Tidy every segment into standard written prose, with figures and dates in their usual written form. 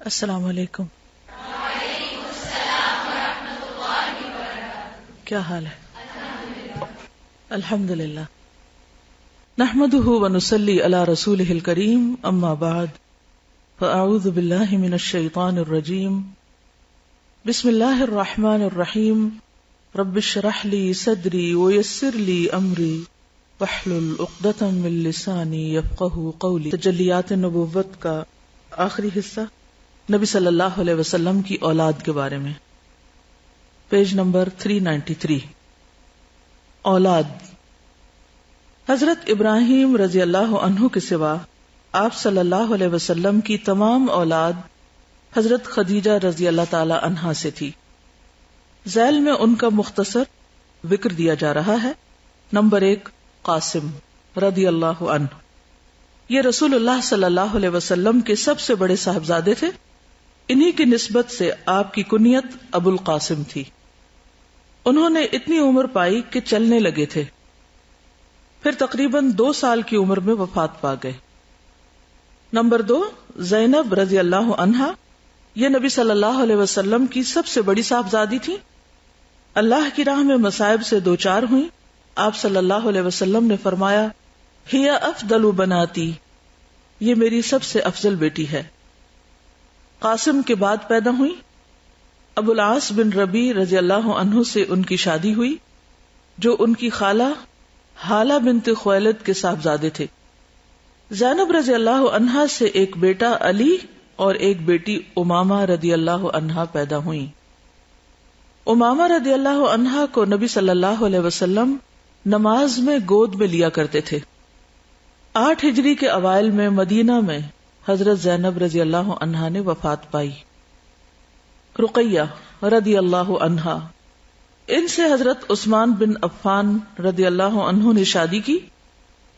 السلام علیکم. وعلیکم السلام ورحمۃ اللہ وبرکاتہ. کیا حال ہے؟ الحمدللہ. نحمده ونصلی علی رسولہ الکریم. اما بعد فاعوذ باللہ من الشیطان الرجیم. بسم اللہ الرحمن الرحیم. رب اشرح لی صدری ویسر لی امری واحلل عقدۃ من لسانی یفقہوا قولی. تجلیات نبوت کا آخری حصہ نبی صلی اللہ علیہ وسلم کی اولاد کے بارے میں. Page number 393. اولاد. حضرت ابراہیم رضی اللہ عنہ کے سوا آپ صلی اللہ علیہ وسلم کی تمام اولاد حضرت خدیجہ رضی اللہ تعالی عنہا سے تھی. ذیل میں ان کا مختصر ذکر دیا جا رہا ہے. نمبر 1 قاسم رضی اللہ عنہ. یہ رسول اللہ صلی اللہ علیہ وسلم کے سب سے بڑے صاحبزادے تھے. انہی کی نسبت سے آپ کی کنیت ابو القاسم تھی. انہوں نے اتنی عمر پائی کہ چلنے لگے تھے. پھر تقریباً 2 سال کی عمر میں وفات پا گئے. نمبر 2 زینب رضی اللہ عنہا. یہ نبی صلی اللہ علیہ وسلم کی سب سے بڑی صاحبزادی تھی. اللہ کی راہ میں مصائب سے دوچار ہوئیں. آپ صلی اللہ علیہ وسلم نے فرمایا ہی افضل بناتی، یہ میری سب سے افضل بیٹی ہے. قاسم کے بعد پیدا ہوئی. ابو العاص بن ربیع رضی اللہ عنہ سے ان کی شادی ہوئی، جو ان کی خالہ حالہ بنت خویلد کے صاحبزادے تھے. زینب رضی اللہ عنہا سے ایک بیٹا علی اور ایک بیٹی امامہ رضی اللہ عنہا پیدا ہوئیں. امامہ رضی اللہ عنہا کو نبی صلی اللہ علیہ وسلم نماز میں گود میں لیا کرتے تھے. 8 ہجری کے اوائل میں مدینہ میں حضرت زینب رضی اللہ عنہا نے وفات پائی. رقیہ رضی اللہ عنہا. ان سے حضرت عثمان بن عفان رضی اللہ عنہ نے شادی کی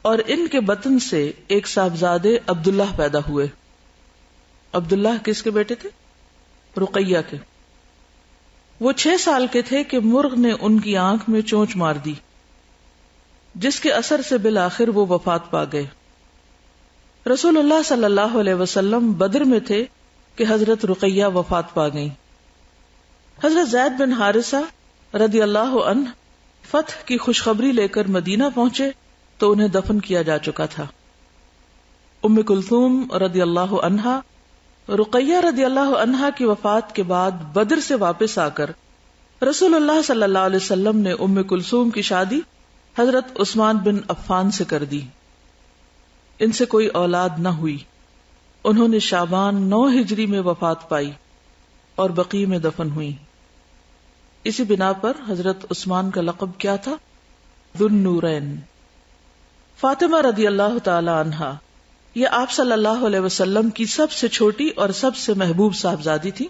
اور ان کے بطن سے ایک صاحبزادے عبداللہ پیدا ہوئے. عبداللہ کس کے بیٹے تھے؟ رقیہ کے. وہ 6 سال کے تھے کہ مرغ نے ان کی آنکھ میں چونچ مار دی، جس کے اثر سے بالآخر وہ وفات پا گئے. رسول اللہ صلی اللہ علیہ وسلم بدر میں تھے کہ حضرت رقیہ وفات پا گئیں. حضرت زید بن حارثہ رضی اللہ عنہ فتح کی خوشخبری لے کر مدینہ پہنچے تو انہیں دفن کیا جا چکا تھا. ام کلثوم رضی اللہ عنہا. رقیہ رضی اللہ عنہا کی وفات کے بعد بدر سے واپس آ کر رسول اللہ صلی اللہ علیہ وسلم نے ام کلثوم کی شادی حضرت عثمان بن عفان سے کر دی. ان سے کوئی اولاد نہ ہوئی. انہوں نے شعبان 9 ہجری میں وفات پائی اور بقیع میں دفن ہوئی. اسی بنا پر حضرت عثمان کا لقب کیا تھا؟ ذو النورین. فاطمہ رضی اللہ تعالی عنہا. یہ آپ صلی اللہ علیہ وسلم کی سب سے چھوٹی اور سب سے محبوب صاحبزادی تھی.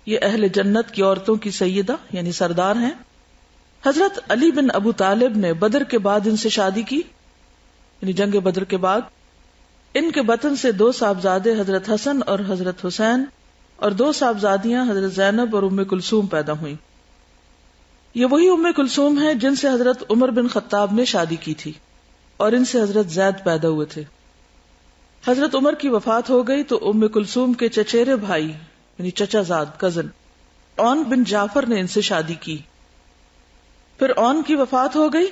یہ اہل جنت کی عورتوں کی سیدہ یعنی سردار ہیں. حضرت علی بن ابو طالب نے بدر کے بعد ان سے شادی کی، یعنی جنگ بدر کے بعد. ان کے بطن سے 2 صاحبزادے حضرت حسن اور حضرت حسین اور 2 صاحبزادیاں حضرت زینب اور ام کلثوم پیدا ہوئیں. یہ وہی ام کلثوم ہیں جن سے حضرت عمر بن خطاب نے شادی کی تھی اور ان سے حضرت زید پیدا ہوئے تھے. حضرت عمر کی وفات ہو گئی تو ام کلثوم کے چچیرے بھائی یعنی چچا زاد کزن اون بن جعفر نے ان سے شادی کی. پھر اون کی وفات ہو گئی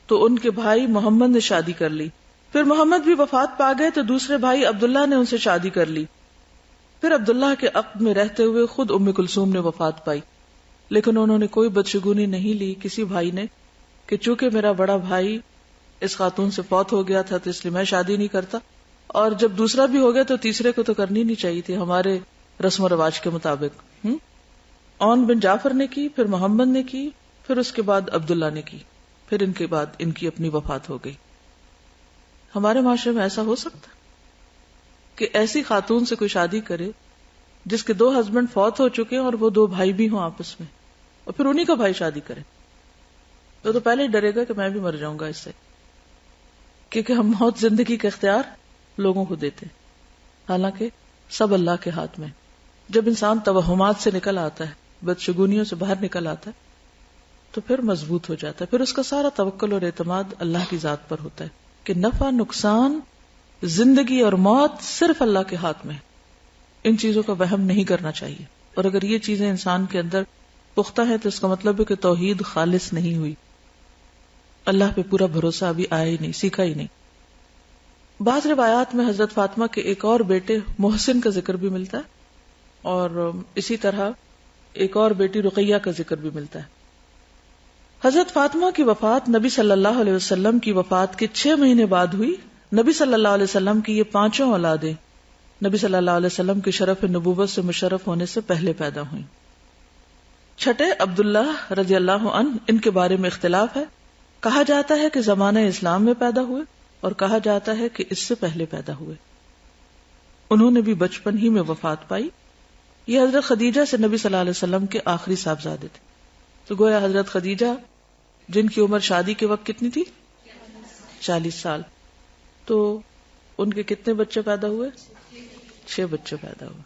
تو ان کے بھائی محمد نے شادی کر لی. پھر محمد بھی وفات پا گئے تو دوسرے بھائی عبداللہ نے ان سے شادی کر لی. پھر عبداللہ کے عقد میں رہتے ہوئے خود ام کلثوم نے وفات پائی، لیکن انہوں نے کوئی بدشگونی نہیں لی کسی بھائی نے کہ چونکہ میرا بڑا بھائی اس خاتون سے فوت ہو گیا تھا تو اس لیے میں شادی نہیں کرتا، اور جب دوسرا بھی ہو گیا تو تیسرے کو تو کرنی نہیں چاہیے تھی ہمارے رسم و رواج کے مطابق. اون بن جعفر نے کی، پھر محمد نے کی، پھر اس کے بعد عبداللہ نے کی، پھر ان کے بعد ان کی اپنی وفات ہو گئی. ہمارے معاشرے میں ایسا ہو سکتا کہ ایسی خاتون سے کوئی شادی کرے جس کے 2 ہسبینڈ فوت ہو چکے ہیں اور وہ 2 بھائی بھی ہوں آپس میں، اور پھر انہی کا بھائی شادی کرے؟ تو پہلے ہی ڈرے گا کہ میں بھی مر جاؤں گا اس سے، کیونکہ ہم موت زندگی کا اختیار لوگوں کو دیتے ہیں، حالانکہ سب اللہ کے ہاتھ میں. جب انسان توہمات سے نکل آتا ہے، بدشگونیوں سے باہر نکل آتا ہے تو پھر مضبوط ہو جاتا ہے. پھر اس کا سارا توکل اور اعتماد اللہ کی ذات پر ہوتا ہے کہ نفع نقصان زندگی اور موت صرف اللہ کے ہاتھ میں. ان چیزوں کا وہم نہیں کرنا چاہیے، اور اگر یہ چیزیں انسان کے اندر پختہ ہے تو اس کا مطلب ہے کہ توحید خالص نہیں ہوئی، اللہ پہ پورا بھروسہ ابھی آیا ہی نہیں، سیکھا ہی نہیں۔ بعض روایات میں حضرت فاطمہ کے ایک اور بیٹے محسن کا ذکر بھی ملتا ہے، اور اسی طرح ایک اور بیٹی رقیہ کا ذکر بھی ملتا ہے۔ حضرت فاطمہ کی وفات نبی صلی اللہ علیہ وسلم کی وفات کے 6 مہینے بعد ہوئی۔ نبی صلی اللہ علیہ وسلم کی یہ 5 اولادیں نبی صلی اللہ علیہ وسلم کے شرف نبوت سے مشرف ہونے سے پہلے پیدا ہوئیں۔ چھٹے عبداللہ رضی اللہ عنہ، ان کے بارے میں اختلاف ہے، کہا جاتا ہے کہ زمانہ اسلام میں پیدا ہوئے اور کہا جاتا ہے کہ اس سے پہلے پیدا ہوئے۔ انہوں نے بھی بچپن ہی میں وفات پائی۔ یہ حضرت خدیجہ سے نبی صلی اللہ علیہ وسلم کے آخری صاحبزادے تھے، تو گویا حضرت خدیجہ جن کی عمر شادی کے وقت کتنی تھی؟ 40 سال، تو ان کے کتنے بچے پیدا ہوئے؟ 6 بچے پیدا ہوئے۔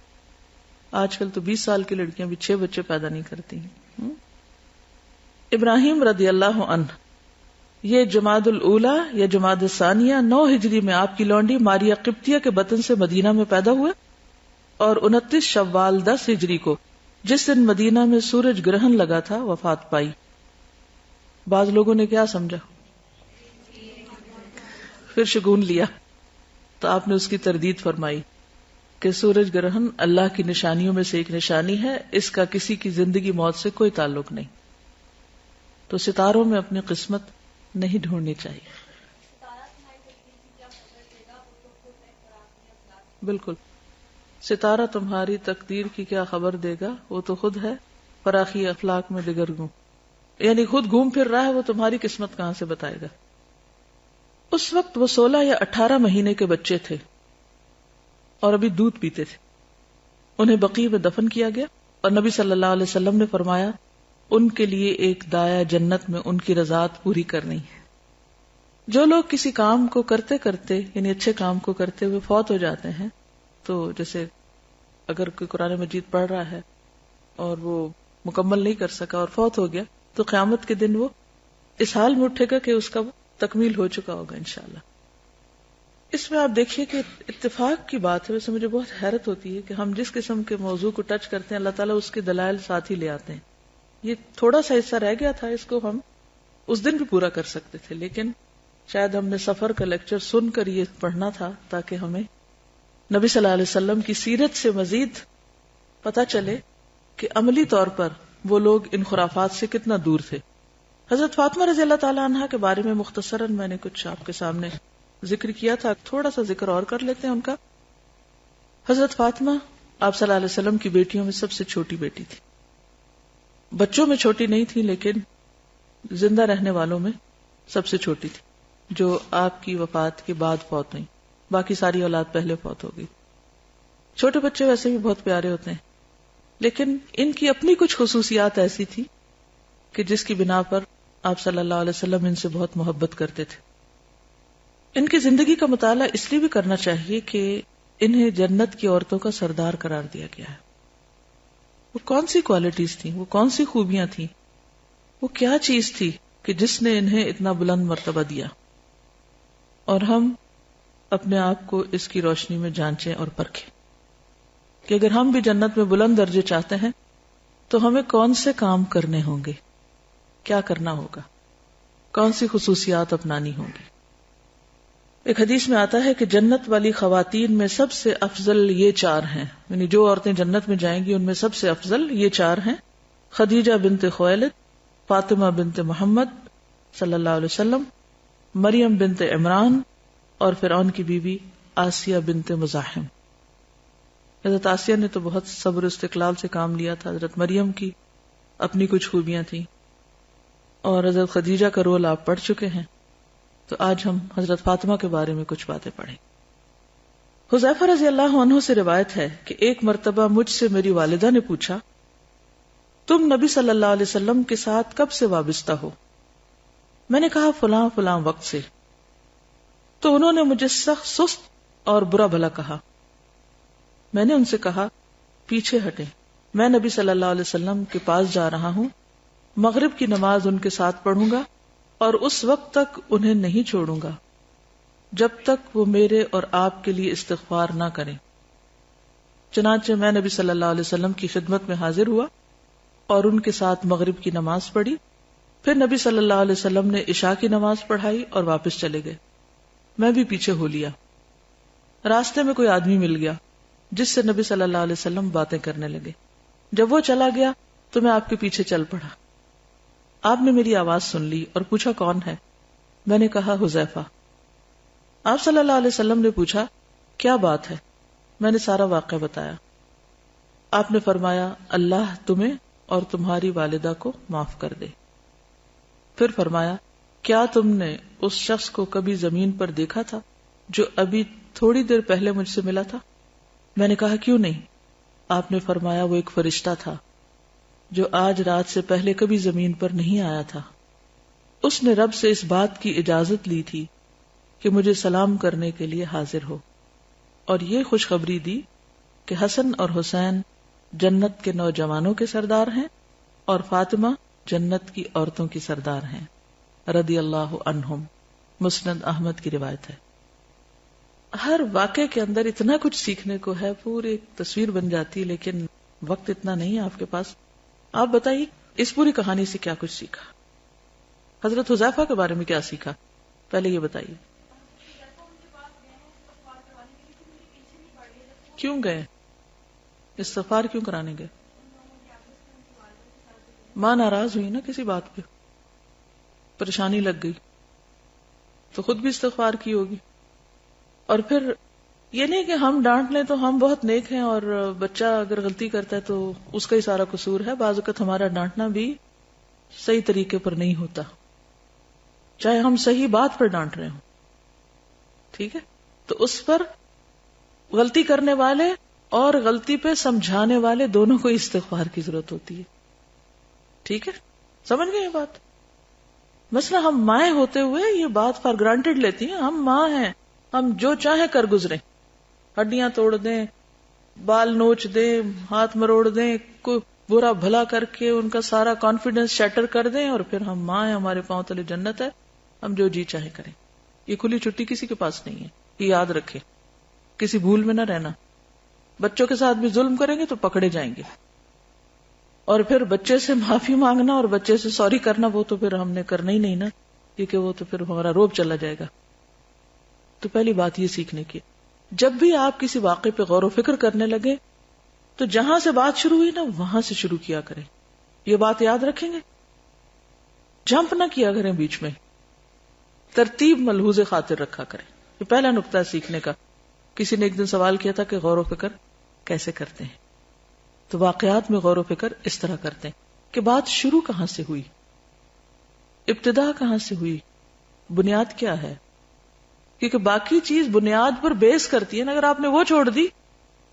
آج کل تو 20 سال کی لڑکیاں بھی 6 بچے پیدا نہیں کرتی ہیں۔ ابراہیم رضی اللہ عنہ، یہ جمادی الاولیٰ یا جمادی الثانیہ 9 ہجری میں آپ کی لونڈی ماریا قبطیہ کے بطن سے مدینہ میں پیدا ہوئے، اور 29 شوال 10 ہجری کو جس دن مدینہ میں سورج گرہن لگا تھا وفات پائی۔ بعض لوگوں نے کیا سمجھا؟ پھر شگون لیا، تو آپ نے اس کی تردید فرمائی کہ سورج گرہن اللہ کی نشانیوں میں سے ایک نشانی ہے، اس کا کسی کی زندگی موت سے کوئی تعلق نہیں، تو ستاروں میں اپنی قسمت نہیں ڈھونڈنی چاہیے۔ بالکل، ستارہ تمہاری تقدیر کی کیا خبر دے گا، وہ تو خود ہے فراخی افلاک میں دگرگوں، یعنی خود گھوم پھر رہا ہے، وہ تمہاری قسمت کہاں سے بتائے گا۔ اس وقت وہ 16 یا 18 مہینے کے بچے تھے اور ابھی دودھ پیتے تھے۔ انہیں بقیع میں دفن کیا گیا، اور نبی صلی اللہ علیہ وسلم نے فرمایا ان کے لیے ایک دایا جنت میں ان کی رضاعت پوری کرنی ہے۔ جو لوگ کسی کام کو کرتے کرتے، یعنی اچھے کام کو کرتے ہوئے فوت ہو جاتے ہیں، تو جیسے اگر کوئی قرآن مجید پڑھ رہا ہے اور وہ مکمل نہیں کر سکا اور فوت ہو گیا، تو قیامت کے دن وہ اس حال میں اٹھے گا کہ اس کا تکمیل ہو چکا ہوگا انشاءاللہ۔ اس میں آپ دیکھیے کہ اتفاق کی بات ہے۔ ویسے مجھے بہت حیرت ہوتی ہے کہ ہم جس قسم کے موضوع کو ٹچ کرتے ہیں اللہ تعالیٰ اس کے دلائل ساتھ ہی لے آتے ہیں۔ یہ تھوڑا سا حصہ رہ گیا تھا، اس کو ہم اس دن بھی پورا کر سکتے تھے، لیکن شاید ہم نے سفر کا لیکچر سن کر یہ پڑھنا تھا تاکہ ہمیں نبی صلی اللہ علیہ وسلم کی سیرت سے مزید پتہ چلے کہ عملی طور پر وہ لوگ ان خرافات سے کتنا دور تھے۔ حضرت فاطمہ رضی اللہ تعالی عنہا کے بارے میں مختصراً میں نے کچھ آپ کے سامنے ذکر کیا تھا، تھوڑا سا ذکر اور کر لیتے ہیں ان کا۔ حضرت فاطمہ آپ صلی اللہ علیہ وسلم کی بیٹیوں میں سب سے چھوٹی بیٹی تھی، بچوں میں چھوٹی نہیں تھی لیکن زندہ رہنے والوں میں سب سے چھوٹی تھی، جو آپ کی وفات کے بعد فوت ہوئی، باقی ساری اولاد پہلے فوت ہو گئی۔ چھوٹے بچے ویسے بھی بہت پیارے ہوتے ہیں، لیکن ان کی اپنی کچھ خصوصیات ایسی تھی کہ جس کی بنا پر آپ صلی اللہ علیہ وسلم ان سے بہت محبت کرتے تھے۔ ان کی زندگی کا مطالعہ اس لیے بھی کرنا چاہیے کہ انہیں جنت کی عورتوں کا سردار قرار دیا گیا ہے۔ وہ کون سی کوالٹیز تھیں، وہ کون سی خوبیاں تھیں، وہ کیا چیز تھی کہ جس نے انہیں اتنا بلند مرتبہ دیا، اور ہم اپنے آپ کو اس کی روشنی میں جانچیں اور پرکھیں کہ اگر ہم بھی جنت میں بلند درجے چاہتے ہیں تو ہمیں کون سے کام کرنے ہوں گے، کیا کرنا ہوگا، کون سی خصوصیات اپنانی ہوں گی۔ ایک حدیث میں آتا ہے کہ جنت والی خواتین میں سب سے افضل یہ 4 ہیں، یعنی جو عورتیں جنت میں جائیں گی ان میں سب سے افضل یہ 4 ہیں: خدیجہ بنت خویلد، فاطمہ بنت محمد صلی اللہ علیہ وسلم، مریم بنت عمران، اور فرعون کی بیوی آسیہ بنت مزاحم۔ حضرت آسیہ نے تو بہت صبر و استقلال سے کام لیا تھا، حضرت مریم کی اپنی کچھ خوبیاں تھیں، اور حضرت خدیجہ کا رول آپ پڑھ چکے ہیں، تو آج ہم حضرت فاطمہ کے بارے میں کچھ باتیں پڑھیں۔ حذیفہ رضی اللہ عنہ سے روایت ہے کہ ایک مرتبہ مجھ سے میری والدہ نے پوچھا، تم نبی صلی اللہ علیہ وسلم کے ساتھ کب سے وابستہ ہو؟ میں نے کہا فلاں فلاں وقت سے۔ تو انہوں نے مجھے سخت سست اور برا بھلا کہا۔ میں نے ان سے کہا پیچھے ہٹیں، میں نبی صلی اللہ علیہ وسلم کے پاس جا رہا ہوں، مغرب کی نماز ان کے ساتھ پڑھوں گا اور اس وقت تک انہیں نہیں چھوڑوں گا جب تک وہ میرے اور آپ کے لیے استغفار نہ کریں۔ چنانچہ میں نبی صلی اللہ علیہ وسلم کی خدمت میں حاضر ہوا اور ان کے ساتھ مغرب کی نماز پڑھی. پھر نبی صلی اللہ علیہ وسلم نے عشاء کی نماز پڑھائی اور واپس چلے گئے. میں بھی پیچھے ہو لیا. راستے میں کوئی آدمی مل گیا جس سے نبی صلی اللہ علیہ وسلم باتیں کرنے لگے. جب وہ چلا گیا تو میں آپ کے پیچھے چل پڑا. آپ نے میری آواز سن لی اور پوچھا کون ہے؟ میں نے کہا حذیفہ. آپ صلی اللہ علیہ وسلم نے پوچھا کیا بات ہے؟ میں نے سارا واقعہ بتایا. آپ نے فرمایا اللہ تمہیں اور تمہاری والدہ کو معاف کر دے. پھر فرمایا کیا تم نے اس شخص کو کبھی زمین پر دیکھا تھا جو ابھی تھوڑی دیر پہلے مجھ سے ملا تھا؟ میں نے کہا کیوں نہیں؟ آپ نے فرمایا وہ ایک فرشتہ تھا جو آج رات سے پہلے کبھی زمین پر نہیں آیا تھا. اس نے رب سے اس بات کی اجازت لی تھی کہ مجھے سلام کرنے کے لیے حاضر ہو اور یہ خوشخبری دی کہ حسن اور حسین جنت کے نوجوانوں کے سردار ہیں اور فاطمہ جنت کی عورتوں کی سردار ہیں رضی اللہ عنہم. مسند احمد کی روایت ہے. ہر واقعے کے اندر اتنا کچھ سیکھنے کو ہے، پوری ایک تصویر بن جاتی ہے، لیکن وقت اتنا نہیں ہے آپ کے پاس. آپ بتائیے اس پوری کہانی سے کیا کچھ سیکھا؟ حضرت حذیفہ کے بارے میں کیا سیکھا پہلے یہ بتائیے. کیوں گئے؟ استغفار کیوں کرانے گئے؟ ماں ناراض ہوئی نا کسی بات پہ، پریشانی لگ گئی تو خود بھی استغفار کی ہوگی. اور پھر یہ نہیں کہ ہم ڈانٹ لیں تو ہم بہت نیک ہیں اور بچہ اگر غلطی کرتا ہے تو اس کا ہی سارا قصور ہے. بعض اوقات ہمارا ڈانٹنا بھی صحیح طریقے پر نہیں ہوتا، چاہے ہم صحیح بات پر ڈانٹ رہے ہوں. ٹھیک ہے، تو اس پر غلطی کرنے والے اور غلطی پہ سمجھانے والے دونوں کو استغفار کی ضرورت ہوتی ہے. ٹھیک ہے، سمجھ گئے یہ بات؟ مثلا ہم مائیں ہوتے ہوئے یہ بات فار گرانٹیڈ لیتی ہیں، ہم ماں ہیں، ہم جو چاہیں کر گزریں، ہڈیاں توڑ دیں، بال نوچ دیں، ہاتھ مروڑ دیں، کوئی برا بھلا کر کے ان کا سارا کانفیڈنس شیٹر کر دیں، اور پھر ہم ماں ہیں، ہمارے پاؤں تلے جنت ہے، ہم جو جی چاہے کریں. یہ کھلی چھٹی کسی کے پاس نہیں ہے، یہ یاد رکھے، کسی بھول میں نہ رہنا. بچوں کے ساتھ بھی ظلم کریں گے تو پکڑے جائیں گے، اور پھر بچے سے معافی مانگنا اور بچے سے سوری کرنا وہ تو پھر ہم نے کرنا ہی نہیں نا، کیونکہ وہ تو پھر ہمارا روب چلا جائے گا. تو پہلی بات یہ سیکھنے کی، جب بھی آپ کسی واقعے پہ غور و فکر کرنے لگے تو جہاں سے بات شروع ہوئی نا وہاں سے شروع کیا کریں. یہ بات یاد رکھیں گے، جمپ نہ کیا کریں بیچ میں، ترتیب ملحوظ خاطر رکھا کریں. یہ پہلا نقطہ ہے سیکھنے کا. کسی نے ایک دن سوال کیا تھا کہ غور و فکر کیسے کرتے ہیں؟ تو واقعات میں غور و فکر اس طرح کرتے ہیں کہ بات شروع کہاں سے ہوئی، ابتدا کہاں سے ہوئی، بنیاد کیا ہے. کیونکہ باقی چیز بنیاد پر بیس کرتی ہے نا. اگر آپ نے وہ چھوڑ دی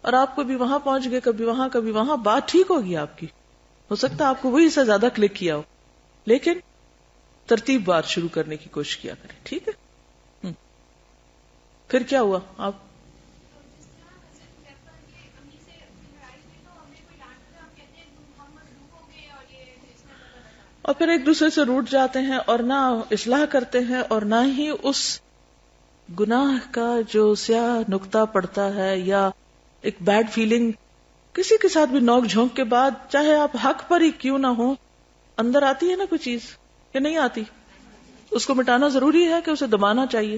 اور آپ کبھی وہاں پہنچ گئے، کبھی وہاں کبھی وہاں، بات ٹھیک ہوگی آپ کی، ہو سکتا ہے آپ کو وہی سے زیادہ کلک کیا ہو، لیکن ترتیب بات شروع کرنے کی کوشش کیا کریں. ٹھیک ہے. پھر کیا ہوا؟ آپ اور پھر ایک دوسرے سے روٹ جاتے ہیں اور نہ اصلاح کرتے ہیں اور نہ ہی اس گناہ کا جو سیاہ نقطہ پڑتا ہے یا ایک بیڈ فیلنگ کسی کے ساتھ بھی نوک جھونک کے بعد، چاہے آپ حق پر ہی کیوں نہ ہو، اندر آتی ہے نا کوئی چیز کہ نہیں آتی، اس کو مٹانا ضروری ہے کہ اسے دبانا چاہیے.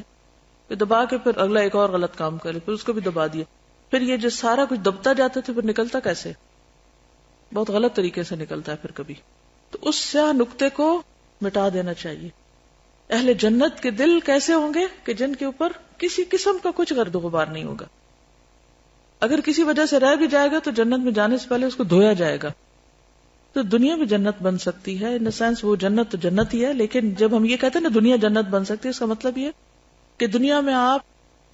کہ دبا کے پھر اگلا ایک اور غلط کام کرے، پھر اس کو بھی دبا دیا، پھر یہ جو سارا کچھ دبتا جاتا ہے پھر نکلتا کیسے؟ بہت غلط طریقے سے نکلتا ہے پھر کبھی. تو اس سیاہ نقطے کو مٹا دینا چاہیے. اہل جنت کے دل کیسے ہوں گے کہ جن کے اوپر کسی قسم کا کچھ گرد و غبار نہیں ہوگا. اگر کسی وجہ سے رہ بھی جائے گا تو جنت میں جانے سے پہلے اس کو دھویا جائے گا. تو دنیا بھی جنت بن سکتی ہے، ان سینس وہ جنت تو جنت ہی ہے، لیکن جب ہم یہ کہتے ہیں نا دنیا جنت بن سکتی ہے، اس کا مطلب یہ کہ دنیا میں آپ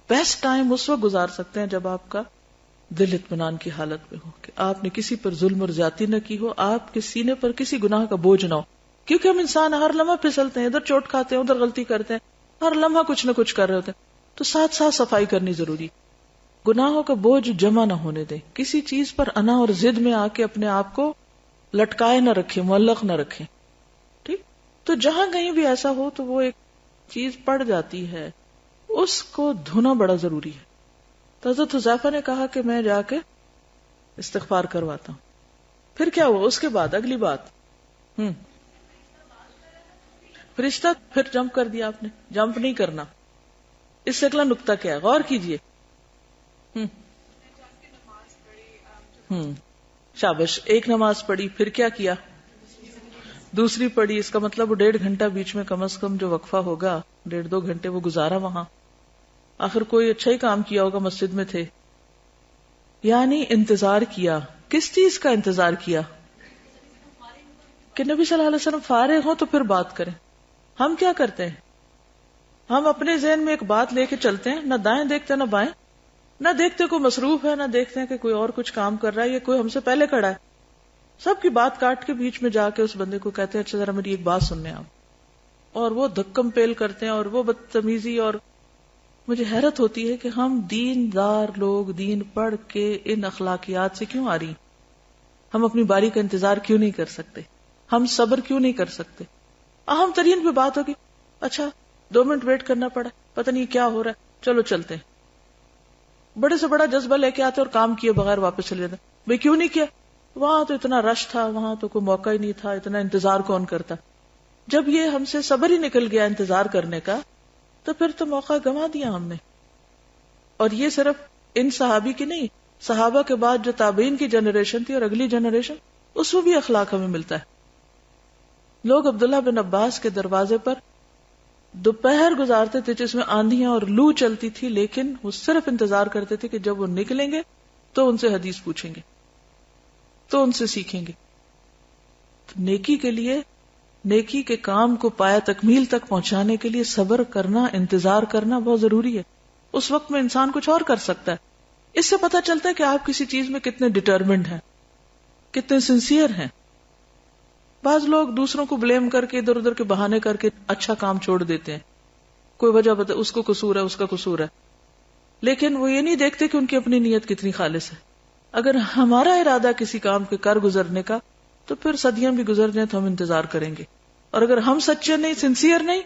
بیسٹ ٹائم اس وقت گزار سکتے ہیں جب آپ کا دل اطمینان کی حالت میں ہو، کہ آپ نے کسی پر ظلم اور زیادتی نہ کی ہو، آپ کے سینے پر کسی گناہ کا بوجھ نہ ہو. کیونکہ ہم انسان ہر لمحہ پھسلتے ہیں، ادھر چوٹ کھاتے ہیں، ادھر غلطی کرتے ہیں، ہر لمحہ کچھ نہ کچھ کر رہے ہوتے ہیں. تو ساتھ ساتھ صفائی کرنی ضروری. گناہوں کا بوجھ جمع نہ ہونے دیں، کسی چیز پر انا اور ضد میں آ کے اپنے آپ کو لٹکائے نہ رکھیں، معلق نہ رکھیں. ٹھیک. تو جہاں کہیں بھی ایسا ہو تو وہ ایک چیز پڑ جاتی ہے، اس کو دھونا بڑا ضروری ہے. تو حضرت حذیفہ نے کہا کہ میں جا کے استغفار کرواتا ہوں. پھر کیا ہوا اس کے بعد؟ اگلی بات فرشتہ پھر جمپ کر دیا آپ نے. جمپ نہیں کرنا. اس سے اگلا نقطہ کیا ہے؟ غور کیجئے. شابش. ایک نماز پڑھی، پھر کیا کیا؟ دوسری پڑھی. اس کا مطلب وہ 1.5 گھنٹہ بیچ میں کم از کم جو وقفہ ہوگا 1.5-2 گھنٹے وہ گزارا وہاں. آخر کوئی اچھا ہی کام کیا ہوگا، مسجد میں تھے. یعنی انتظار کیا. کس چیز کا انتظار کیا؟ کہ نبی صلی اللہ علیہ وسلم فارغ ہوں تو پھر بات کریں. ہم کیا کرتے ہیں؟ ہم اپنے ذہن میں ایک بات لے کے چلتے ہیں، نہ دائیں دیکھتے نہ بائیں، نہ دیکھتے کوئی مصروف ہے، نہ دیکھتے ہیں کہ کوئی اور کچھ کام کر رہا ہے یا کوئی ہم سے پہلے کھڑا ہے. سب کی بات کاٹ کے بیچ میں جا کے اس بندے کو کہتے ہیں اچھا ذرا میری ایک بات سننے آپ. اور وہ دھکم پیل کرتے ہیں اور وہ بدتمیزی. اور مجھے حیرت ہوتی ہے کہ ہم دین دار لوگ دین پڑھ کے ان اخلاقیات سے کیوں آ رہی؟ ہم اپنی باری کا انتظار کیوں نہیں کر سکتے؟ ہم صبر کیوں نہیں کر سکتے؟ اہم ترین پہ بات ہوگی اچھا 2 منٹ ویٹ کرنا پڑا، پتہ نہیں کیا ہو رہا ہے، چلو چلتے ہیں. بڑے سے بڑا جذبہ لے کے آتے اور کام کیے بغیر واپس چلے جاتے. بھئی کیوں نہیں کیا؟ وہاں تو اتنا رش تھا، وہاں تو کوئی موقع ہی نہیں تھا، اتنا انتظار کون کرتا. جب یہ ہم سے صبر ہی نکل گیا انتظار کرنے کا تو پھر تو موقع گنوا دیا ہم نے. اور یہ صرف ان صحابی کی نہیں، صحابہ کے بعد جو تابعین کی جنریشن تھی اور اگلی جنریشن، اس میں بھی اخلاق ہمیں ملتا ہے. لوگ عبداللہ بن عباس کے دروازے پر دوپہر گزارتے تھے جس میں آندھیاں اور لو چلتی تھی، لیکن وہ صرف انتظار کرتے تھے کہ جب وہ نکلیں گے تو ان سے حدیث پوچھیں گے، تو ان سے سیکھیں گے. تو نیکی کے لیے، نیکی کے کام کو پایا تکمیل تک پہنچانے کے لیے صبر کرنا، انتظار کرنا بہت ضروری ہے. اس وقت میں انسان کچھ اور کر سکتا ہے. اس سے پتہ چلتا ہے کہ آپ کسی چیز میں کتنے ڈٹرمنڈ ہیں، کتنے سنسیئر ہیں. بعض لوگ دوسروں کو بلیم کر کے ادھر ادھر کے بہانے کر کے اچھا کام چھوڑ دیتے ہیں. کوئی وجہ بتا، اس کو قصور ہے، اس کا قصور ہے، لیکن وہ یہ نہیں دیکھتے کہ ان کی اپنی نیت کتنی خالص ہے. اگر ہمارا ارادہ کسی کام کے کر گزرنے کا تو پھر صدیاں بھی گزر جائیں تو ہم انتظار کریں گے. اور اگر ہم سچے نہیں، سنسیئر نہیں،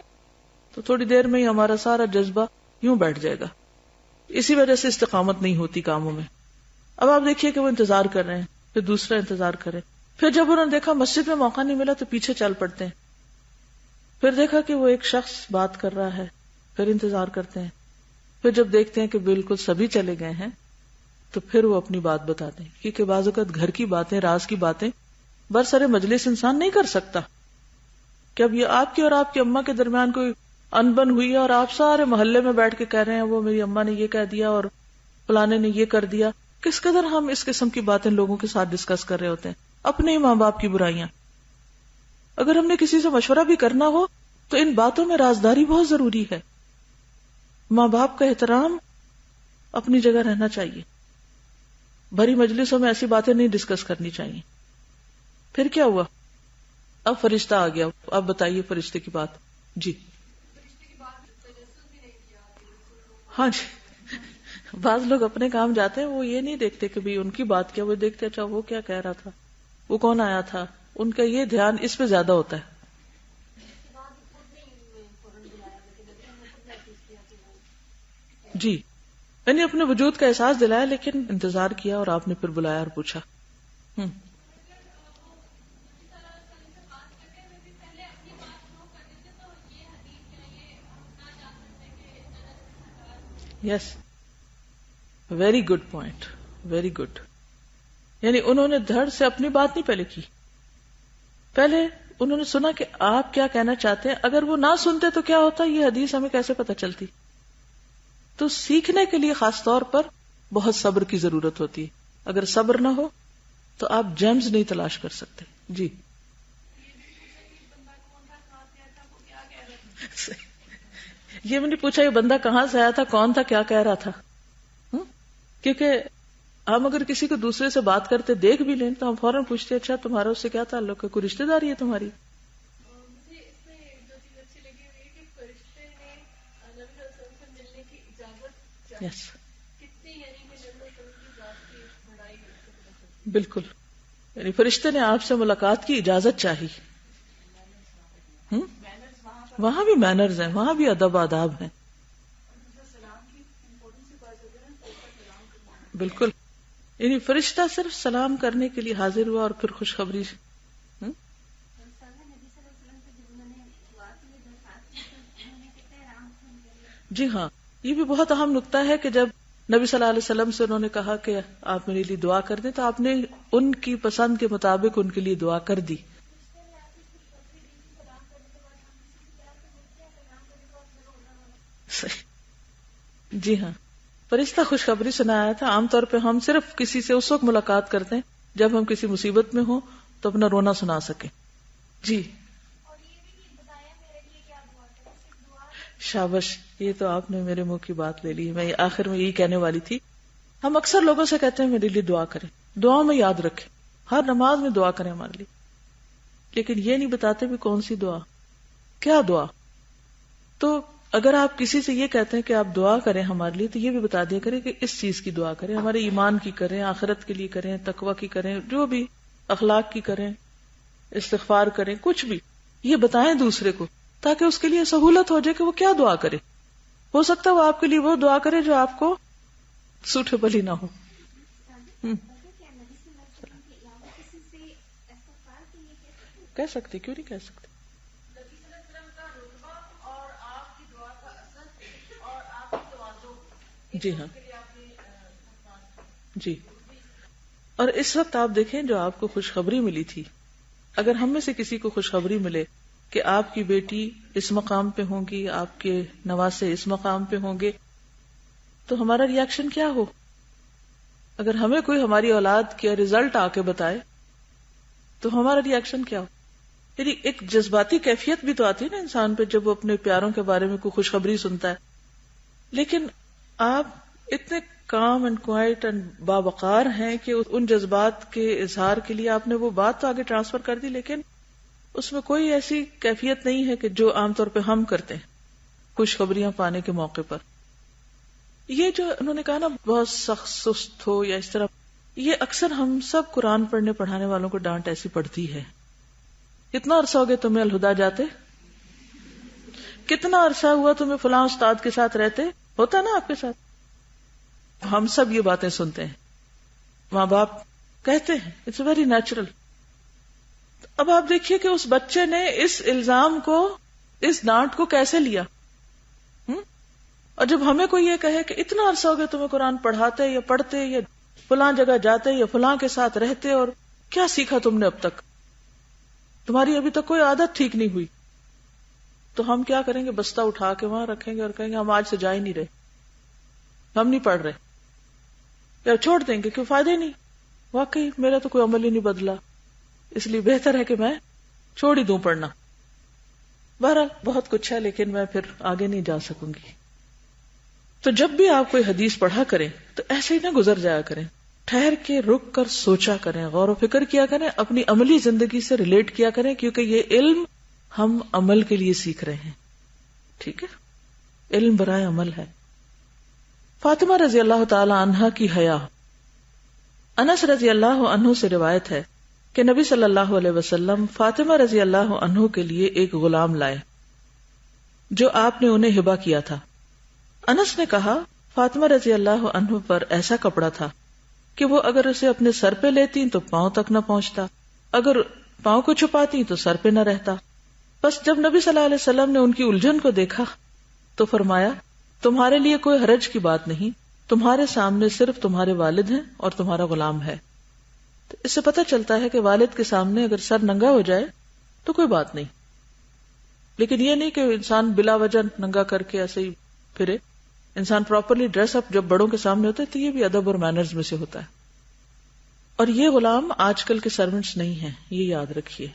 تو تھوڑی دیر میں ہی ہمارا سارا جذبہ یوں بیٹھ جائے گا. اسی وجہ سے استقامت نہیں ہوتی کاموں میں. اب آپ دیکھیے کہ وہ انتظار کر رہے ہیں، پھر دوسرا انتظار کرے. پھر جب انہوں نے دیکھا مسجد میں موقع نہیں ملا تو پیچھے چل پڑتے ہیں. پھر دیکھا کہ وہ ایک شخص بات کر رہا ہے، پھر انتظار کرتے ہیں. پھر جب دیکھتے ہیں کہ بالکل سبھی چلے گئے ہیں تو پھر وہ اپنی بات بتاتے ہیں. کیونکہ بعض اوقات گھر کی باتیں، راز کی باتیں برسر مجلس انسان نہیں کر سکتا. کہ اب یہ آپ کی اور آپ کی اماں کے درمیان کوئی انبن ہوئی ہے اور آپ سارے محلے میں بیٹھ کے کہہ رہے ہیں وہ میری اماں نے یہ کہہ دیا اور فلانے نے یہ کر دیا. کس قدر ہم اس قسم کی باتیں لوگوں کے ساتھ ڈسکس کر رہے ہوتے ہیں، اپنے ہی ماں باپ کی برائیاں. اگر ہم نے کسی سے مشورہ بھی کرنا ہو تو ان باتوں میں رازداری بہت ضروری ہے. ماں باپ کا احترام اپنی جگہ رہنا چاہیے. بھری مجلسوں میں ایسی باتیں نہیں ڈسکس کرنی چاہیے. پھر کیا ہوا؟ اب فرشتہ آ گیا. اب بتائیے فرشتے کی بات. جی ہاں جی. بعض لوگ اپنے کام جاتے ہیں، وہ یہ نہیں دیکھتے کہ بھی ان کی بات کیا، وہ دیکھتے اچھا وہ کیا کہہ رہا تھا، وہ کون آیا تھا. ان کا یہ دھیان اس پہ زیادہ ہوتا ہے. جی یعنی اپنے وجود کا احساس دلایا لیکن انتظار کیا اور آپ نے پھر بلایا اور پوچھا. Yes, very good point, very good. یعنی انہوں نے دھڑ سے اپنی بات نہیں پہلے کی، پہلے انہوں نے سنا کہ آپ کیا کہنا چاہتے ہیں. اگر وہ نہ سنتے تو کیا ہوتا، یہ حدیث ہمیں کیسے پتہ چلتی. تو سیکھنے کے لیے خاص طور پر بہت صبر کی ضرورت ہوتی ہے. اگر صبر نہ ہو تو آپ جیمز نہیں تلاش کر سکتے. جی یہ میں نے پوچھا یہ بندہ کہاں سے آیا تھا، کون تھا، کیا کہہ رہا تھا. کیونکہ ہم اگر کسی کو دوسرے سے بات کرتے دیکھ بھی لیں تو ہم فوراً پوچھتے اچھا تمہارا اس سے کیا تعلق ہے، کوئی رشتہ داری ہے تمہاری. مجھے اس میں جو چیز اچھی لگی ہوئی ہے کہ فرشتے نے نبی صلی اللہ علیہ وسلم سے ملنے کی اجازت چاہی. کتنی یعنی کہ نبی صلی اللہ علیہ وسلم کی ذات کی بڑائی ہے. بالکل، یعنی فرشتے نے آپ سے ملاقات کی اجازت چاہی. وہاں بھی مینرز ہیں، وہاں بھی ادب آداب ہیں. بالکل یعنی فرشتہ صرف سلام کرنے کے لیے حاضر ہوا اور پھر خوشخبری. جی ہاں، یہ بھی بہت اہم نکتہ ہے کہ جب نبی صلی اللہ علیہ وسلم سے انہوں نے کہا کہ آپ میرے لیے دعا کر دیں تو آپ نے ان کی پسند کے مطابق ان کے لیے دعا کر دی. صحیح. جی ہاں، فرشتہ خوشخبری سنایا تھا. عام طور پہ ہم صرف کسی سے اس وقت ملاقات کرتے ہیں جب ہم کسی مصیبت میں ہوں تو اپنا رونا سنا سکیں. جی شابش، یہ تو آپ نے میرے منہ کی بات لے لی. میں آخر میں یہی کہنے والی تھی. ہم اکثر لوگوں سے کہتے ہیں میرے لیے دعا کریں، دعا میں یاد رکھیں، ہر نماز میں دعا کریں ہمارے لیے، لیکن یہ نہیں بتاتے بھی کون سی دعا، کیا دعا. تو اگر آپ کسی سے یہ کہتے ہیں کہ آپ دعا کریں ہمارے لیے، تو یہ بھی بتا دیا کریں کہ اس چیز کی دعا کریں، ہمارے ایمان کی کریں، آخرت کے لیے کریں، تقوی کی کریں، جو بھی اخلاق کی کریں، استغفار کریں، کچھ بھی یہ بتائیں دوسرے کو، تاکہ اس کے لیے سہولت ہو جائے کہ وہ کیا دعا کرے. ہو سکتا ہے وہ آپ کے لیے وہ دعا کرے جو آپ کو سوٹیبل ہی نہ ہو. کہہ سکتے، کیوں نہیں کہہ سکتے. جی ہاں جی. اور اس وقت آپ دیکھیں جو آپ کو خوشخبری ملی تھی، اگر ہم میں سے کسی کو خوشخبری ملے کہ آپ کی بیٹی اس مقام پہ ہوں گی، آپ کے نواسے اس مقام پہ ہوں گے، تو ہمارا ری ایکشن کیا ہو؟ اگر ہمیں کوئی ہماری اولاد کا رزلٹ آ کے بتائے تو ہمارا ری ایکشن کیا ہو؟ یعنی ایک جذباتی کیفیت بھی تو آتی ہے نا انسان پہ جب وہ اپنے پیاروں کے بارے میں کوئی خوشخبری سنتا ہے. لیکن آپ اتنے کام اینڈ کوائٹ اینڈ باوقار ہیں کہ ان جذبات کے اظہار کے لیے آپ نے وہ بات تو آگے ٹرانسفر کر دی، لیکن اس میں کوئی ایسی کیفیت نہیں ہے کہ جو عام طور پہ ہم کرتے ہیں خوشخبریاں پانے کے موقع پر. یہ جو انہوں نے کہا نا بہت سخت سست ہو یا اس طرح، یہ اکثر ہم سب قرآن پڑھنے پڑھانے والوں کو ڈانٹ ایسی پڑتی ہے. کتنا عرصہ ہو گیا تمہیں الہدا جاتے؟ کتنا عرصہ ہوا تمہیں فلاں استاد کے ساتھ رہتے؟ ہوتا نا آپ کے ساتھ. ہم سب یہ باتیں سنتے ہیں، ماں باپ کہتے ہیں، اٹس ویری نیچرل. اب آپ دیکھیے کہ اس بچے نے اس الزام کو، اس ڈانٹ کو کیسے لیا. اور جب ہمیں کوئی یہ کہے کہ اتنا عرصہ ہو گیا تمہیں قرآن پڑھاتے یا پڑھتے یا فلاں جگہ جاتے یا فلاں کے ساتھ رہتے، اور کیا سیکھا تم نے اب تک؟ تمہاری ابھی تک کوئی عادت ٹھیک نہیں ہوئی. تو ہم کیا کریں گے؟ بستہ اٹھا کے وہاں رکھیں گے اور کہیں گے ہم آج سے جا ہی نہیں رہے، ہم نہیں پڑھ رہے، یا چھوڑ دیں گے کہ فائدہ ہی نہیں، واقعی میرا تو کوئی عمل ہی نہیں بدلا، اس لیے بہتر ہے کہ میں چھوڑ ہی دوں پڑھنا. بہرحال بہت کچھ ہے، لیکن میں پھر آگے نہیں جا سکوں گی. تو جب بھی آپ کوئی حدیث پڑھا کریں تو ایسے ہی نہ گزر جایا کریں، ٹھہر کے رک کر سوچا کریں، غور و فکر کیا کریں، اپنی عملی زندگی سے ریلیٹ کیا کریں، کیونکہ یہ علم ہم عمل کے لیے سیکھ رہے ہیں. ٹھیک ہے، علم برائے عمل ہے. فاطمہ رضی اللہ تعالی عنہا کی حیا. انس رضی اللہ عنہ سے روایت ہے کہ نبی صلی اللہ علیہ وسلم فاطمہ رضی اللہ عنہ کے لیے ایک غلام لائے جو آپ نے انہیں ہبہ کیا تھا. انس نے کہا فاطمہ رضی اللہ عنہ پر ایسا کپڑا تھا کہ وہ اگر اسے اپنے سر پہ لیتی تو پاؤں تک نہ پہنچتا، اگر پاؤں کو چھپاتی تو سر پہ نہ رہتا. بس جب نبی صلی اللہ علیہ وسلم نے ان کی الجھن کو دیکھا تو فرمایا تمہارے لیے کوئی حرج کی بات نہیں، تمہارے سامنے صرف تمہارے والد ہیں اور تمہارا غلام ہے. تو اس سے پتہ چلتا ہے کہ والد کے سامنے اگر سر ننگا ہو جائے تو کوئی بات نہیں، لیکن یہ نہیں کہ انسان بلا وجہ ننگا کر کے ایسے ہی پھرے. انسان پراپرلی ڈریس اپ جب بڑوں کے سامنے ہوتا ہے تو یہ بھی ادب اور مینرز میں سے ہوتا ہے. اور یہ غلام آج کل کے سرونٹس نہیں ہیں، یہ یاد رکھیے.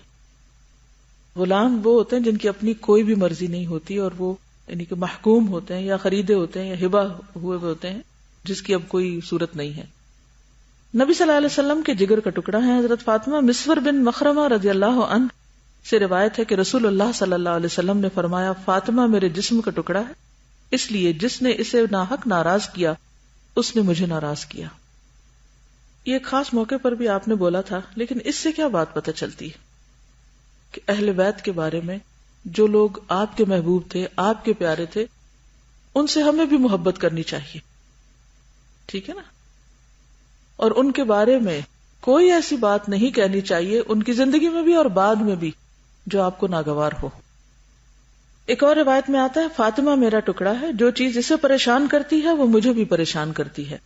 غلام وہ ہوتے ہیں جن کی اپنی کوئی بھی مرضی نہیں ہوتی، اور وہ یعنی کہ محکوم ہوتے ہیں یا خریدے ہوتے ہیں یا ہبہ ہوئے ہوتے ہیں، جس کی اب کوئی صورت نہیں ہے. نبی صلی اللہ علیہ وسلم کے جگر کا ٹکڑا ہے. حضرت فاطمہ مسور بن مخرمہ رضی اللہ عنہ سے روایت ہے کہ رسول اللہ صلی اللہ علیہ وسلم نے فرمایا فاطمہ میرے جسم کا ٹکڑا ہے، اس لیے جس نے اسے ناحق ناراض کیا اس نے مجھے ناراض کیا. یہ ایک خاص موقع پر بھی آپ نے بولا تھا، لیکن اس سے کیا بات پتہ چلتی ہے کہ اہل بیت کے بارے میں جو لوگ آپ کے محبوب تھے، آپ کے پیارے تھے، ان سے ہمیں بھی محبت کرنی چاہیے. ٹھیک ہے نا؟ اور ان کے بارے میں کوئی ایسی بات نہیں کہنی چاہیے ان کی زندگی میں بھی اور بعد میں بھی جو آپ کو ناگوار ہو. ایک اور روایت میں آتا ہے فاطمہ میرا ٹکڑا ہے، جو چیز اسے پریشان کرتی ہے وہ مجھے بھی پریشان کرتی ہے،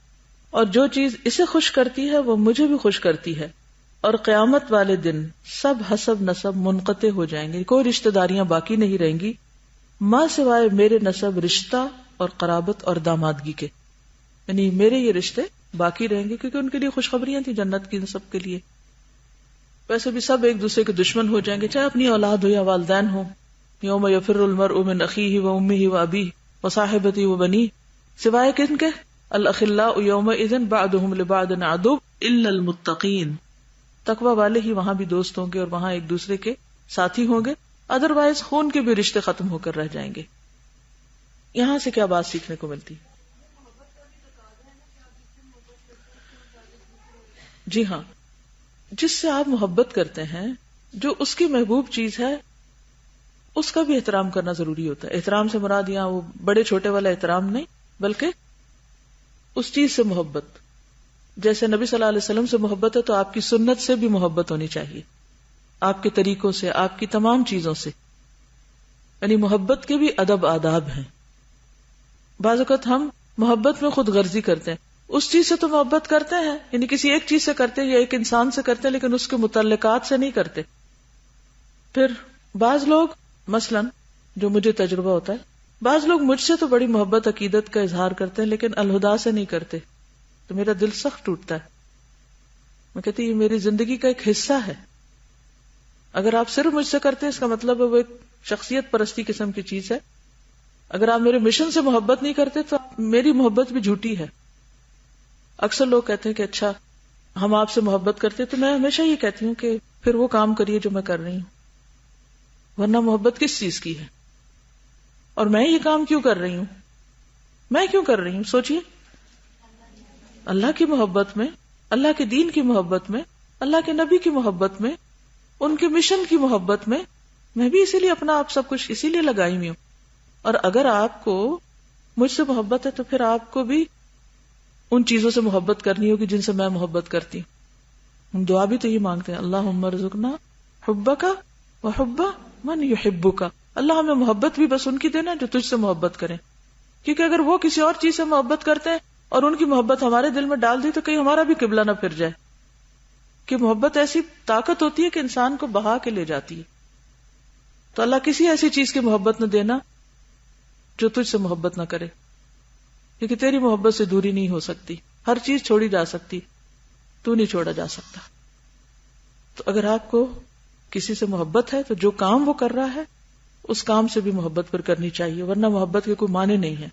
اور جو چیز اسے خوش کرتی ہے وہ مجھے بھی خوش کرتی ہے، اور قیامت والے دن سب حسب نسب منقطع ہو جائیں گے، کوئی رشتہ داریاں باقی نہیں رہیں گی ماں سوائے میرے نسب رشتہ اور قرابت اور دامادگی کے، یعنی میرے یہ رشتے باقی رہیں گے کیونکہ ان کے لیے خوشخبریاں تھیں جنت کی سب کے لیے. ویسے بھی سب ایک دوسرے کے دشمن ہو جائیں گے، چاہے اپنی اولاد ہو یا والدین ہو. یوم یفر المرء من اخیہ وامہ وابیہ وصاحبتہ وبنیہ، سوائے کن کے؟ الاخلاء یومئذ بعضهم لبعض عدو الا المتقین، تقوی والے ہی وہاں بھی دوست ہوں گے اور وہاں ایک دوسرے کے ساتھی ہوں گے، ادروائز خون کے بھی رشتے ختم ہو کر رہ جائیں گے. یہاں سے کیا بات سیکھنے کو ملتی؟ جی ہاں، جس سے آپ محبت کرتے ہیں، جو اس کی محبوب چیز ہے، اس کا بھی احترام کرنا ضروری ہوتا ہے. احترام سے مراد یہاں وہ بڑے چھوٹے والا احترام نہیں، بلکہ اس چیز سے محبت. جیسے نبی صلی اللہ علیہ وسلم سے محبت ہے تو آپ کی سنت سے بھی محبت ہونی چاہیے، آپ کے طریقوں سے، آپ کی تمام چیزوں سے. یعنی محبت کے بھی ادب آداب ہیں. بعض اوقات ہم محبت میں خود غرضی کرتے ہیں، اس چیز سے تو محبت کرتے ہیں، یعنی کسی ایک چیز سے کرتے ہیں یا ایک انسان سے کرتے ہیں، لیکن اس کے متعلقات سے نہیں کرتے. پھر بعض لوگ، مثلاً جو مجھے تجربہ ہوتا ہے، بعض لوگ مجھ سے تو بڑی محبت عقیدت کا اظہار کرتے ہیں لیکن الہدا سے نہیں کرتے، تو میرا دل سخت ٹوٹتا ہے. میں کہتی یہ میری زندگی کا ایک حصہ ہے. اگر آپ صرف مجھ سے کرتے ہیں اس کا مطلب ہے وہ ایک شخصیت پرستی قسم کی چیز ہے. اگر آپ میرے مشن سے محبت نہیں کرتے تو میری محبت بھی جھوٹی ہے. اکثر لوگ کہتے ہیں کہ اچھا ہم آپ سے محبت کرتے، تو میں ہمیشہ یہ کہتی ہوں کہ پھر وہ کام کریے جو میں کر رہی ہوں، ورنہ محبت کس چیز کی ہے؟ اور میں یہ کام کیوں کر رہی ہوں؟ میں کیوں کر رہی ہوں؟ سوچئے. اللہ کی محبت میں، اللہ کے دین کی محبت میں، اللہ کے نبی کی محبت میں، ان کے مشن کی محبت میں بھی اسی لیے اپنا آپ سب کچھ اسی لیے لگائی ہوئی ہوں. اور اگر آپ کو مجھ سے محبت ہے تو پھر آپ کو بھی ان چیزوں سے محبت کرنی ہوگی جن سے میں محبت کرتی ہوں. ہم دعا بھی تو یہ مانگتے ہیں، اللہم ارزقنا حبک وحب من یحبک. اللہ ہمیں محبت بھی بس ان کی دینا جو تجھ سے محبت کریں، کیونکہ اگر وہ کسی اور چیز سے محبت کرتے ہیں اور ان کی محبت ہمارے دل میں ڈال دی تو کہیں ہمارا بھی قبلہ نہ پھر جائے. کہ محبت ایسی طاقت ہوتی ہے کہ انسان کو بہا کے لے جاتی ہے. تو اللہ کسی ایسی چیز کی محبت نہ دینا جو تجھ سے محبت نہ کرے، کیونکہ تیری محبت سے دوری نہیں ہو سکتی. ہر چیز چھوڑی جا سکتی، تو نہیں چھوڑا جا سکتا. تو اگر آپ کو کسی سے محبت ہے تو جو کام وہ کر رہا ہے اس کام سے بھی محبت پر کرنی چاہیے، ورنہ محبت کے کوئی معنی نہیں ہے.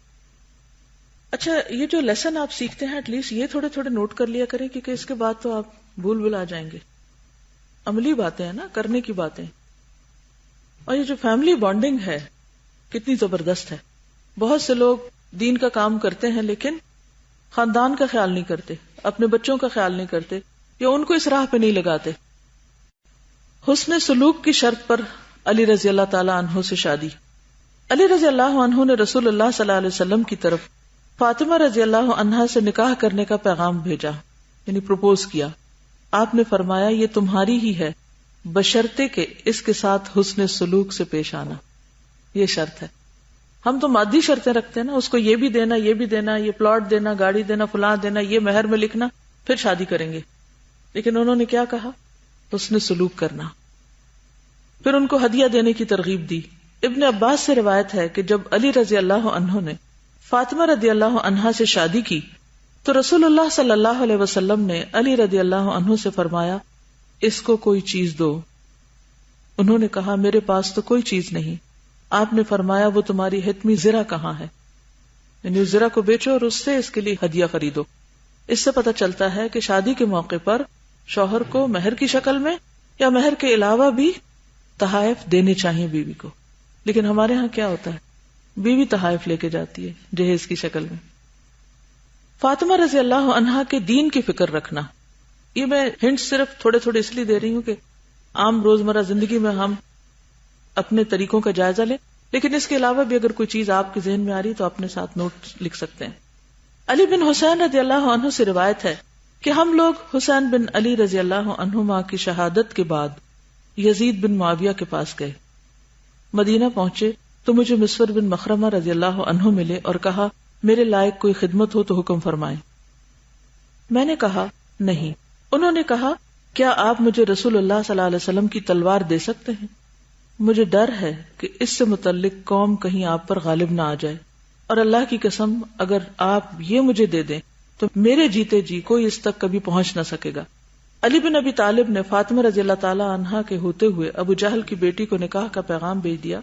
اچھا، یہ جو لیسن آپ سیکھتے ہیں ایٹ لیسٹ یہ تھوڑے تھوڑے نوٹ کر لیا کریں، کیونکہ اس کے بعد تو آپ بھول آ جائیں گے. عملی باتیں ہیں نا، کرنے کی باتیں. اور یہ جو فیملی بانڈنگ ہے کتنی زبردست ہے. بہت سے لوگ دین کا کام کرتے ہیں لیکن خاندان کا خیال نہیں کرتے، اپنے بچوں کا خیال نہیں کرتے، یا ان کو اس راہ پہ نہیں لگاتے. حسن سلوک کی شرط پر علی رضی اللہ تعالی عنہ سے شادی. علی رضی اللہ عنہ نے رسول اللہ صلی اللہ علیہ وسلم کی طرف فاطمہ رضی اللہ عنہا سے نکاح کرنے کا پیغام بھیجا، یعنی پروپوز کیا. آپ نے فرمایا یہ تمہاری ہی ہے بشرطے کہ اس کے ساتھ حسن سلوک سے پیش آنا. یہ شرط ہے. ہم تو مادی شرطیں رکھتے ہیں نا، اس کو یہ بھی دینا، یہ بھی دینا، یہ پلاٹ دینا، گاڑی دینا، فلاں دینا، یہ مہر میں لکھنا، پھر شادی کریں گے. لیکن انہوں نے کیا کہا؟ حسن سلوک کرنا. پھر ان کو ہدیہ دینے کی ترغیب دی. ابن عباس سے روایت ہے کہ جب علی رضی اللہ عنہ نے فاطمہ رضی اللہ عنہا سے شادی کی تو رسول اللہ صلی اللہ علیہ وسلم نے علی رضی اللہ عنہ سے فرمایا اس کو کوئی چیز دو. انہوں نے کہا میرے پاس تو کوئی چیز نہیں. آپ نے فرمایا وہ تمہاری حتمی زرہ کہاں ہے، یعنی اس زرہ کو بیچو اور اس سے اس کے لیے ہدیہ خریدو. اس سے پتہ چلتا ہے کہ شادی کے موقع پر شوہر کو مہر کی شکل میں یا مہر کے علاوہ بھی تحائف دینے چاہیے بیوی کو. لیکن ہمارے ہاں کیا ہوتا ہے، بیوی تحائف لے کے جاتی ہے جہیز کی شکل میں. فاطمہ رضی اللہ عنہا کے دین کی فکر رکھنا. یہ میں ہنٹ صرف تھوڑے تھوڑے اس لیے دے رہی ہوں کہ عام روزمرہ زندگی میں ہم اپنے طریقوں کا جائزہ لیں، لیکن اس کے علاوہ بھی اگر کوئی چیز آپ کے ذہن میں آ رہی تو اپنے ساتھ نوٹ لکھ سکتے ہیں. علی بن حسین رضی اللہ عنہ سے روایت ہے کہ ہم لوگ حسین بن علی رضی اللہ عنہما کی شہادت کے بعد یزید بن معاویہ کے پاس گئے. مدینہ پہنچے تو مجھے مسور بن مخرمہ رضی اللہ عنہ ملے اور کہا میرے لائق کوئی خدمت ہو تو حکم فرمائیں. میں نے کہا نہیں. انہوں نے کہا کیا آپ مجھے رسول اللہ صلی اللہ علیہ وسلم کی تلوار دے سکتے ہیں؟ مجھے ڈر ہے کہ اس سے متعلق قوم کہیں آپ پر غالب نہ آ جائے، اور اللہ کی قسم اگر آپ یہ مجھے دے دیں تو میرے جیتے جی کوئی اس تک کبھی پہنچ نہ سکے گا. علی بن ابی طالب نے فاطمہ رضی اللہ تعالی عنہا کے ہوتے ہوئے ابو جہل کی بیٹی کو نکاح کا پیغام بھیج دیا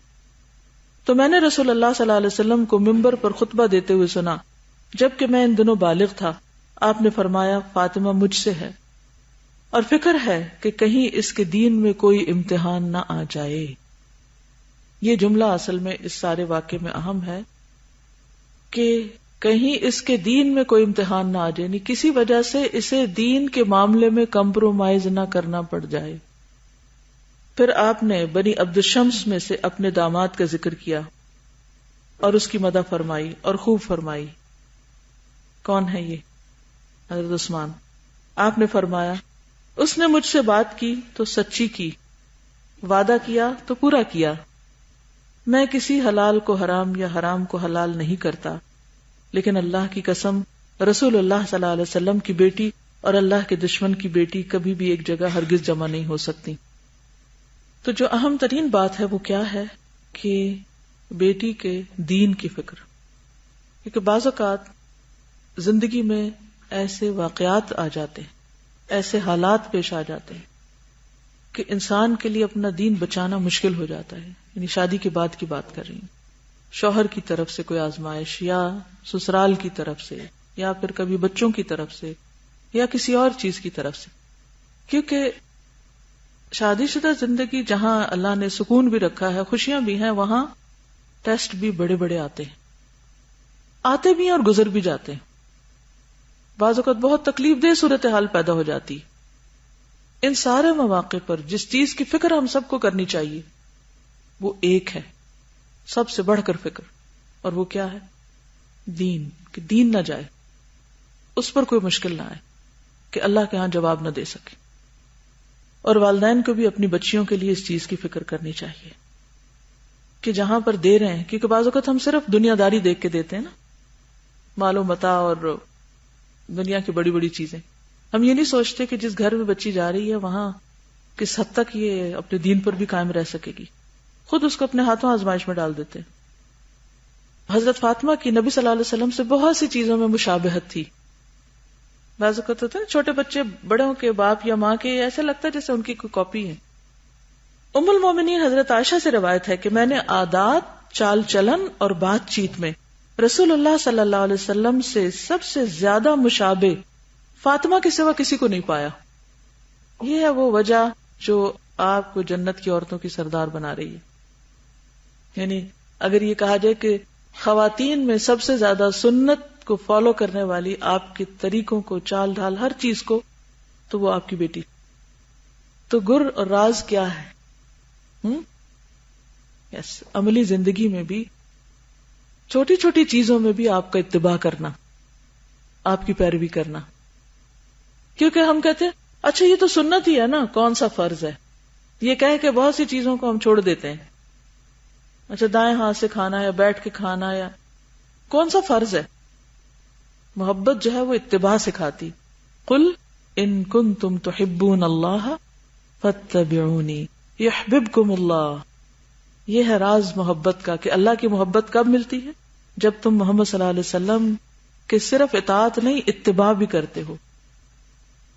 تو میں نے رسول اللہ صلی اللہ علیہ وسلم کو منبر پر خطبہ دیتے ہوئے سنا جبکہ میں ان دنوں بالغ تھا. آپ نے فرمایا فاطمہ مجھ سے ہے اور فکر ہے کہ کہیں اس کے دین میں کوئی امتحان نہ آ جائے. یہ جملہ اصل میں اس سارے واقعے میں اہم ہے کہ کہیں اس کے دین میں کوئی امتحان نہ آ جائے، یعنی کسی وجہ سے اسے دین کے معاملے میں کمپرومائز نہ کرنا پڑ جائے. پھر آپ نے بنی عبد الشمس میں سے اپنے داماد کا ذکر کیا اور اس کی مدح فرمائی اور خوب فرمائی. کون ہے یہ؟ حضرت عثمان. آپ نے فرمایا اس نے مجھ سے بات کی تو سچی کی، وعدہ کیا تو پورا کیا. میں کسی حلال کو حرام یا حرام کو حلال نہیں کرتا، لیکن اللہ کی قسم رسول اللہ صلی اللہ علیہ وسلم کی بیٹی اور اللہ کے دشمن کی بیٹی کبھی بھی ایک جگہ ہرگز جمع نہیں ہو سکتی. تو جو اہم ترین بات ہے وہ کیا ہے کہ بیٹی کے دین کی فکر. کیونکہ بعض اوقات زندگی میں ایسے واقعات آ جاتے ہیں، ایسے حالات پیش آ جاتے ہیں کہ انسان کے لیے اپنا دین بچانا مشکل ہو جاتا ہے. یعنی شادی کے بعد کی بات کر رہی ہوں، شوہر کی طرف سے کوئی آزمائش یا سسرال کی طرف سے یا پھر کبھی بچوں کی طرف سے یا کسی اور چیز کی طرف سے. کیونکہ شادی شدہ زندگی جہاں اللہ نے سکون بھی رکھا ہے، خوشیاں بھی ہیں، وہاں ٹیسٹ بھی بڑے بڑے آتے بھی ہیں اور گزر بھی جاتے ہیں. بعض اوقات بہت تکلیف دہ صورتحال پیدا ہو جاتی. ان سارے مواقع پر جس چیز کی فکر ہم سب کو کرنی چاہیے وہ ایک ہے، سب سے بڑھ کر فکر، اور وہ کیا ہے؟ دین. کہ دین نہ جائے، اس پر کوئی مشکل نہ آئے کہ اللہ کے ہاں جواب نہ دے سکے. اور والدین کو بھی اپنی بچیوں کے لیے اس چیز کی فکر کرنی چاہیے کہ جہاں پر دے رہے ہیں، کیونکہ بعض اوقات ہم صرف دنیا داری دیکھ کے دیتے ہیں نا، مال و متاع اور دنیا کی بڑی بڑی چیزیں. ہم یہ نہیں سوچتے کہ جس گھر میں بچی جا رہی ہے وہاں کس حد تک یہ اپنے دین پر بھی قائم رہ سکے گی. خود اس کو اپنے ہاتھوں آزمائش میں ڈال دیتے. حضرت فاطمہ کی نبی صلی اللہ علیہ وسلم سے بہت سی چیزوں میں مشابہت تھی. بعض اوقات ہوتا ہے چھوٹے بچے بڑوں کے باپ یا ماں کے ایسے لگتا ہے جیسے ان کی کوئی کاپی ہے. ام المومنین حضرت عائشہ سے روایت ہے کہ میں نے عادات، چال چلن اور بات چیت میں رسول اللہ صلی اللہ علیہ وسلم سے سب سے زیادہ مشابہ فاطمہ کے سوا کسی کو نہیں پایا. یہ ہے وہ وجہ جو آپ کو جنت کی عورتوں کی سردار بنا رہی ہے. یعنی اگر یہ کہا جائے کہ خواتین میں سب سے زیادہ سنت کو فالو کرنے والی، آپ کے طریقوں کو، چال ڈھال، ہر چیز کو، تو وہ آپ کی بیٹی. تو گر اور راز کیا ہے؟ یس، عملی زندگی میں بھی چھوٹی چھوٹی چیزوں میں بھی آپ کا اتباع کرنا، آپ کی پیروی کرنا. کیونکہ ہم کہتے ہیں اچھا یہ تو سنت ہی ہے نا، کون سا فرض ہے. یہ کہہ کے بہت سی چیزوں کو ہم چھوڑ دیتے ہیں. اچھا دائیں ہاتھ سے کھانا یا بیٹھ کے کھانا، یا کون سا فرض ہے؟ محبت جو ہے وہ اتباع سکھاتی. قل ان کنتم تحبون اللہ فاتبعونی یحببکم اللہ. یہ ہے راز محبت کا کہ اللہ کی محبت کب ملتی ہے؟ جب تم محمد صلی اللہ علیہ وسلم کے صرف اطاعت نہیں، اتباع بھی کرتے ہو،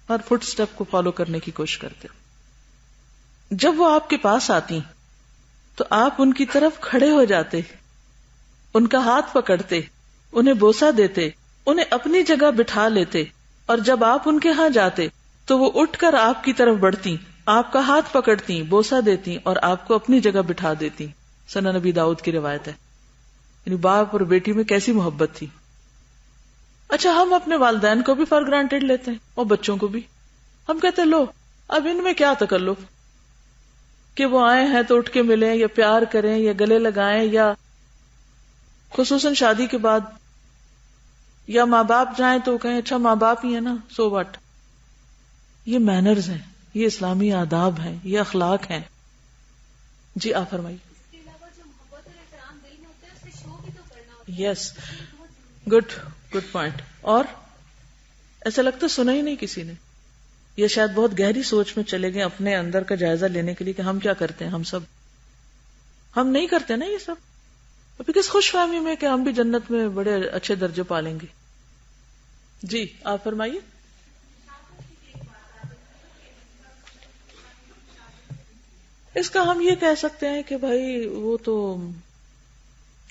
ہر فٹ سٹیپ کو فالو کرنے کی کوشش کرتے ہو. جب وہ آپ کے پاس آتی تو آپ ان کی طرف کھڑے ہو جاتے، ان کا ہاتھ پکڑتے، انہیں بوسہ دیتے، انہیں اپنی جگہ بٹھا لیتے، اور جب آپ ان کے ہاں جاتے تو وہ اٹھ کر آپ کی طرف بڑھتی، آپ کا ہاتھ پکڑتی، بوسہ دیتی اور آپ کو اپنی جگہ بٹھا دیتی. سنن نبی داؤد کی روایت ہے. یعنی باپ اور بیٹی میں کیسی محبت تھی. اچھا ہم اپنے والدین کو بھی فار گرانٹیڈ لیتے ہیں اور بچوں کو بھی. ہم کہتے ہیں لو اب ان میں کیا تکلف کہ وہ آئے ہیں تو اٹھ کے ملیں یا پیار کریں یا گلے لگائیں، یا خصوصاً شادی کے بعد، یا ماں باپ جائیں تو کہیں اچھا ماں باپ ہی ہے نا، سو واٹ، یہ مینرز ہیں، یہ اسلامی آداب ہیں، یہ اخلاق ہیں. جی آپ فرمائیے. اس کے علاوہ جو محبت اور احترام دل میں ہوتا ہے اس سے شو بھی تو کرنا ہوتا ہے. یس، گڈ پوائنٹ. اور ایسا لگتا سنا ہی نہیں کسی نے. یہ شاید بہت گہری سوچ میں چلے گئے اپنے اندر کا جائزہ لینے کے لیے کہ ہم کیا کرتے ہیں. ہم نہیں کرتے نا یہ سب، کس خوش فہمی میں کہ ہم بھی جنت میں بڑے اچھے درجے پالیں گے. جی آپ فرمائیے. اس کا ہم یہ کہہ سکتے ہیں کہ بھائی وہ تو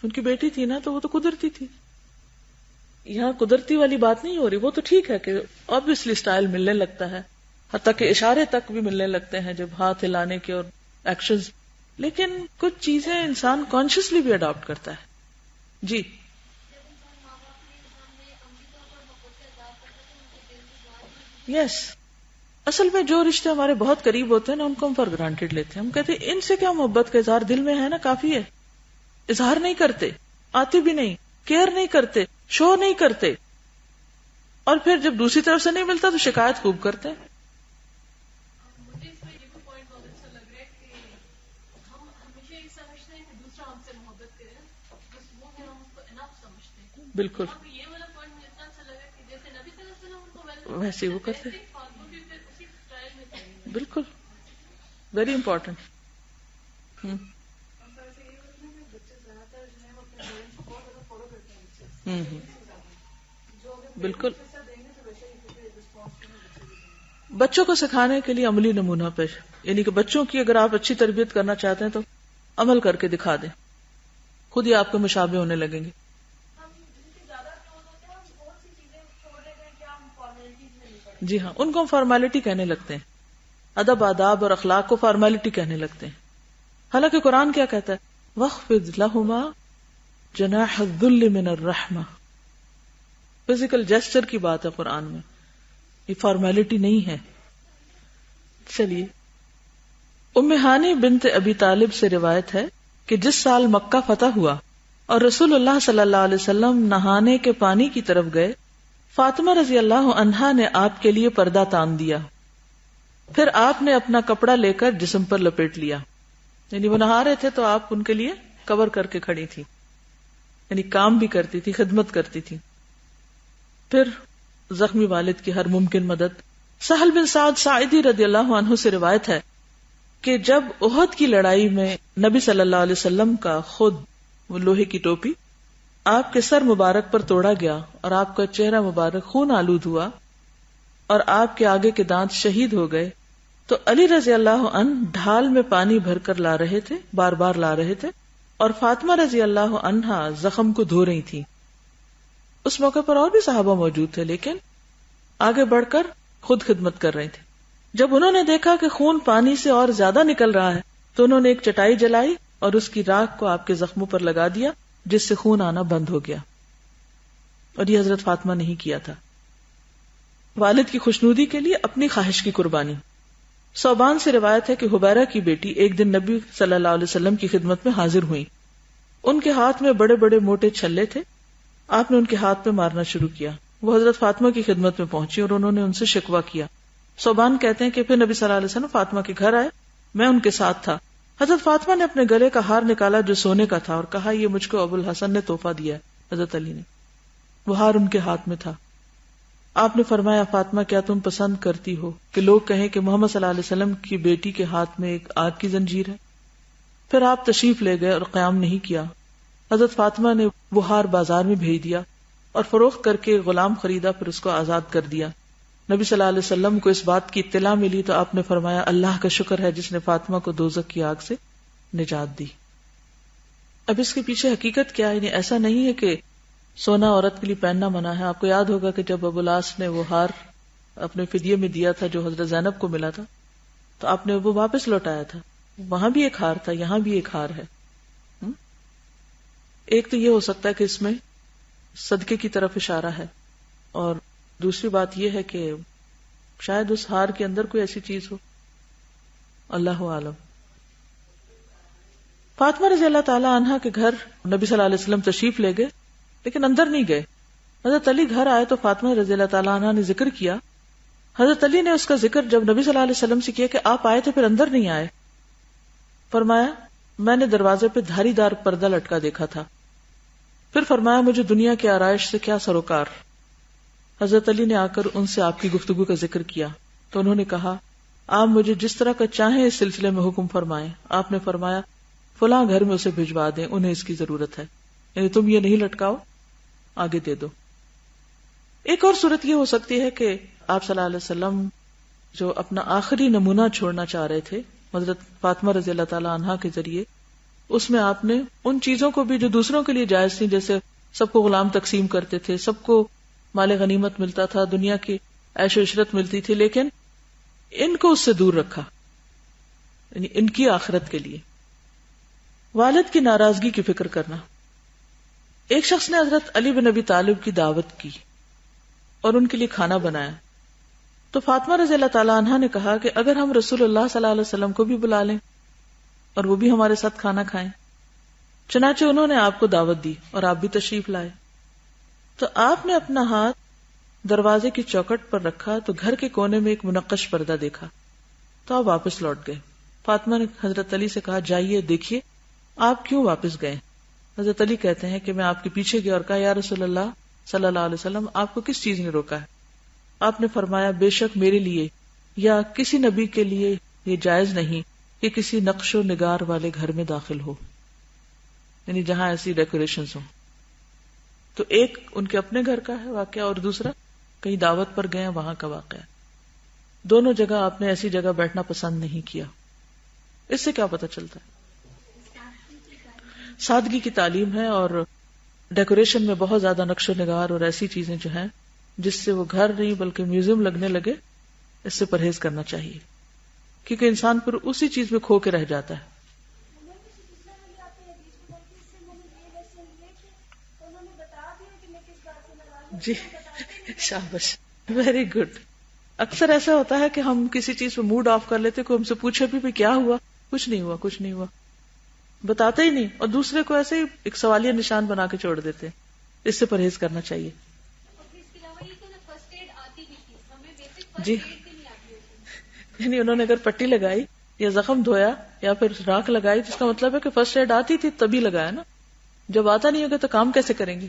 ان کی بیٹی تھی نا، تو وہ تو قدرتی تھی. یہاں قدرتی والی بات نہیں ہو رہی. وہ تو ٹھیک ہے کہ obviously اسٹائل ملنے لگتا ہے، حتیٰ کہ اشارے تک بھی ملنے لگتے ہیں جب ہاتھ ہلانے کے اور ایکشنز. لیکن کچھ چیزیں انسان کانشیسلی بھی اڈاپٹ کرتا ہے. جی یس. اصل میں جو رشتے ہمارے بہت قریب ہوتے ہیں نا، ان کو ہم فار گرانٹیڈ لیتے ہیں. ہم کہتے ہیں ان سے کیا محبت کا اظہار دل میں ہے نا، کافی ہے. اظہار نہیں کرتے، آتے بھی نہیں، کیئر نہیں کرتے، شو نہیں کرتے، اور پھر جب دوسری طرف سے نہیں ملتا تو شکایت خوب کرتے ہیں. مجھے اس میں یہ بھی پوائنٹ بہت اچھا لگ رہا ہے کہ ہم ہمیشہ یہ سمجھتے ہیں کہ دوسرا ہم سے محبت کرے، بس وہ پھر ہم اس کو انف سمجھتے ہیں. بالکل. یہ والا پوائنٹ مجھے اتنا اچھا لگا کہ جیسے نبی صلی اللہ علیہ وسلم ان کو ویسے ہی وہ کرتے ہیں. فاطمہ بھی پھر اسی اسٹائل میں کریں گے. بالکل، ویری امپورٹینٹ. بالکل. بچوں کو سکھانے کے لیے عملی نمونہ پیش، یعنی کہ بچوں کی اگر آپ اچھی تربیت کرنا چاہتے ہیں تو عمل کر کے دکھا دیں، خود ہی آپ کے مشابہ ہونے لگیں گے. جی ہاں، ان کو ہم فارمیلٹی کہنے لگتے ہیں، ادب آداب اور اخلاق کو فارمیلٹی کہنے لگتے ہیں. حالانکہ قرآن کیا کہتا ہے؟ وَاخْفِضْ لَهُمَا جَنَاحَ الذُّلِّ مِنَ الرَّحْمَةِ. فزیکل جیسچر کی بات ہے قرآن میں، یہ فارمیلٹی نہیں ہے. چلیے، ام ہانی بنت ابی طالب سے روایت ہے کہ جس سال مکہ فتح ہوا اور رسول اللہ صلی اللہ علیہ وسلم نہانے کے پانی کی طرف گئے، فاطمہ رضی اللہ عنہا نے آپ کے لیے پردہ تان دیا. پھر آپ نے اپنا کپڑا لے کر جسم پر لپیٹ لیا. یعنی وہ نہا رہے تھے تو آپ ان کے لیے کور کر کے کھڑی تھی، یعنی کام بھی کرتی تھی، خدمت کرتی تھی. پھر زخمی والد کی ہر ممکن مدد. سہل بن سعد ساعدی رضی اللہ عنہ سے روایت ہے کہ جب احد کی لڑائی میں نبی صلی اللہ علیہ وسلم کا خود وہ لوہے کی ٹوپی آپ کے سر مبارک پر توڑا گیا اور آپ کا چہرہ مبارک خون آلود ہوا اور آپ کے آگے کے دانت شہید ہو گئے، تو علی رضی اللہ عنہ ڈھال میں پانی بھر کر لا رہے تھے، بار بار لا رہے تھے، اور فاطمہ رضی اللہ عنہا زخم کو دھو رہی تھی. اس موقع پر اور بھی صحابہ موجود تھے لیکن آگے بڑھ کر خود خدمت کر رہے تھے. جب انہوں نے دیکھا کہ خون پانی سے اور زیادہ نکل رہا ہے تو انہوں نے ایک چٹائی جلائی اور اس کی راکھ کو آپ کے زخموں پر لگا دیا، جس سے خون آنا بند ہو گیا. اور یہ حضرت فاطمہ نے ہی کیا تھا. والد کی خوشنودی کے لیے اپنی خواہش کی قربانی. صوبان سے روایت ہے کہ حبیرہ کی بیٹی ایک دن نبی صلی اللہ علیہ وسلم کی خدمت میں حاضر ہوئی. ان کے ہاتھ میں بڑے بڑے موٹے چھلے تھے. آپ نے ان کے ہاتھ پہ مارنا شروع کیا. وہ حضرت فاطمہ کی خدمت میں پہنچی اور انہوں نے ان سے شکوہ کیا. صوبان کہتے ہیں کہ پھر نبی صلی اللہ علیہ وسلم فاطمہ کے گھر آئے، میں ان کے ساتھ تھا. حضرت فاطمہ نے اپنے گلے کا ہار نکالا جو سونے کا تھا اور کہا یہ مجھ کو ابو الحسن نے تحفہ دیا ہے. حضرت علی نے. وہ ہار ان کے ہاتھ میں تھا. آپ نے فرمایا فاطمہ کیا تم پسند کرتی ہو کہ لوگ کہیں کہ محمد صلی اللہ علیہ وسلم کی بیٹی کے ہاتھ میں ایک آگ کی زنجیر ہے؟ پھر آپ تشریف لے گئے اور قیام نہیں کیا. حضرت فاطمہ نے وہ ہار بازار میں بھیج دیا اور فروخت کر کے غلام خریدا، پھر اس کو آزاد کر دیا. نبی صلی اللہ علیہ وسلم کو اس بات کی اطلاع ملی تو آپ نے فرمایا اللہ کا شکر ہے جس نے فاطمہ کو دوزخ کی آگ سے نجات دی. اب اس کے پیچھے حقیقت کیا ہے؟ یعنی ایسا نہیں ہے کہ سونا عورت کے لیے پہننا منع ہے. آپ کو یاد ہوگا کہ جب ابو العاص نے وہ ہار اپنے فدیے میں دیا تھا جو حضرت زینب کو ملا تھا تو آپ نے وہ واپس لوٹایا تھا. وہاں بھی ایک ہار تھا، یہاں بھی ایک ہار ہے. ایک تو یہ ہو سکتا ہے کہ اس میں صدقے کی طرف اشارہ ہے، اور دوسری بات یہ ہے کہ شاید اس ہار کے اندر کوئی ایسی چیز ہو، اللہ عالم. فاطمہ رضی اللہ تعالی عنہا کے گھر نبی صلی اللہ علیہ وسلم تشریف لے گئے لیکن اندر نہیں گئے. حضرت علی گھر آئے تو فاطمہ رضی اللہ تعالی عنہا نے ذکر کیا حضرت علی نے اس کا ذکر جب نبی صلی اللہ علیہ وسلم سے کیا کہ آپ آئے تھے پھر اندر نہیں آئے، فرمایا میں نے دروازے پہ دھاری دار پردہ لٹکا دیکھا تھا. پھر فرمایا مجھے دنیا کے آرائش سے کیا سروکار. حضرت علی نے آ کر ان سے آپ کی گفتگو کا ذکر کیا تو انہوں نے کہا آپ مجھے جس طرح کا چاہیں اس سلسلے میں حکم فرمائیں. آپ نے فرمایا فلاں گھر میں اسے بھجوا دیں، انہیں اس کی ضرورت ہے، یعنی تم یہ نہیں لٹکاؤ، آگے دے دو. ایک اور صورت یہ ہو سکتی ہے کہ آپ صلی اللہ علیہ وسلم جو اپنا آخری نمونہ چھوڑنا چاہ رہے تھے حضرت فاطمہ رضی اللہ تعالی عنہا کے ذریعے، اس میں آپ نے ان چیزوں کو بھی جو دوسروں کے لیے جائز تھیں، جیسے سب کو غلام تقسیم کرتے تھے، سب کو مال غنیمت ملتا تھا، دنیا کی عیش و عشرت ملتی تھی، لیکن ان کو اس سے دور رکھا، یعنی ان کی آخرت کے لیے. والد کی ناراضگی کی فکر کرنا. ایک شخص نے حضرت علی بن ابی طالب کی دعوت کی اور ان کے لیے کھانا بنایا تو فاطمہ رضی اللہ تعالی عنہا نے کہا کہ اگر ہم رسول اللہ صلی اللہ علیہ وسلم کو بھی بلا لیں اور وہ بھی ہمارے ساتھ کھانا کھائیں. چنانچہ انہوں نے آپ کو دعوت دی اور آپ بھی تشریف لائے. تو آپ نے اپنا ہاتھ دروازے کی چوکھٹ پر رکھا تو گھر کے کونے میں ایک منقش پردہ دیکھا تو آپ واپس لوٹ گئے. فاطمہ نے حضرت علی سے کہا جائیے دیکھیے آپ کیوں واپس گئے. حضرت علی کہتے ہیں کہ میں آپ کے پیچھے گیا اور کہا یا رسول اللہ صلی اللہ علیہ وسلم آپ کو کس چیز نے روکا ہے. آپ نے فرمایا بے شک میرے لیے یا کسی نبی کے لیے یہ جائز نہیں کہ کسی نقش و نگار والے گھر میں داخل ہو، یعنی جہاں ایسی ڈیکوریشنز ہوں. تو ایک ان کے اپنے گھر کا ہے واقعہ اور دوسرا کہیں دعوت پر گئے وہاں کا واقعہ. دونوں جگہ آپ نے ایسی جگہ بیٹھنا پسند نہیں کیا. اس سے کیا پتہ چلتا ہے؟ سادگی کی تعلیم ہے، اور ڈیکوریشن میں بہت زیادہ نقش و نگار اور ایسی چیزیں جو ہیں جس سے وہ گھر نہیں بلکہ میوزیم لگنے لگے، اس سے پرہیز کرنا چاہیے، کیونکہ انسان پھر اسی چیز میں کھو کے رہ جاتا ہے. جی شاباش، ویری گڈ. اکثر ایسا ہوتا ہے کہ ہم کسی چیز پہ موڈ آف کر لیتے، کوئی ہم سے پوچھے بھی کیا ہوا، کچھ نہیں ہوا، کچھ نہیں ہوا، بتاتے ہی نہیں، اور دوسرے کو ایسے ہی ایک سوالیہ نشان بنا کے چھوڑ دیتے. اس سے پرہیز کرنا چاہیے. جی یعنی انہوں نے اگر پٹی لگائی یا زخم دھویا یا پھر راکھ لگائی تو اس کا مطلب ہے کہ فرسٹ ایڈ آتی تھی تبھی لگایا نا. جب آتا نہیں ہوگا تو کام کیسے کریں گے؟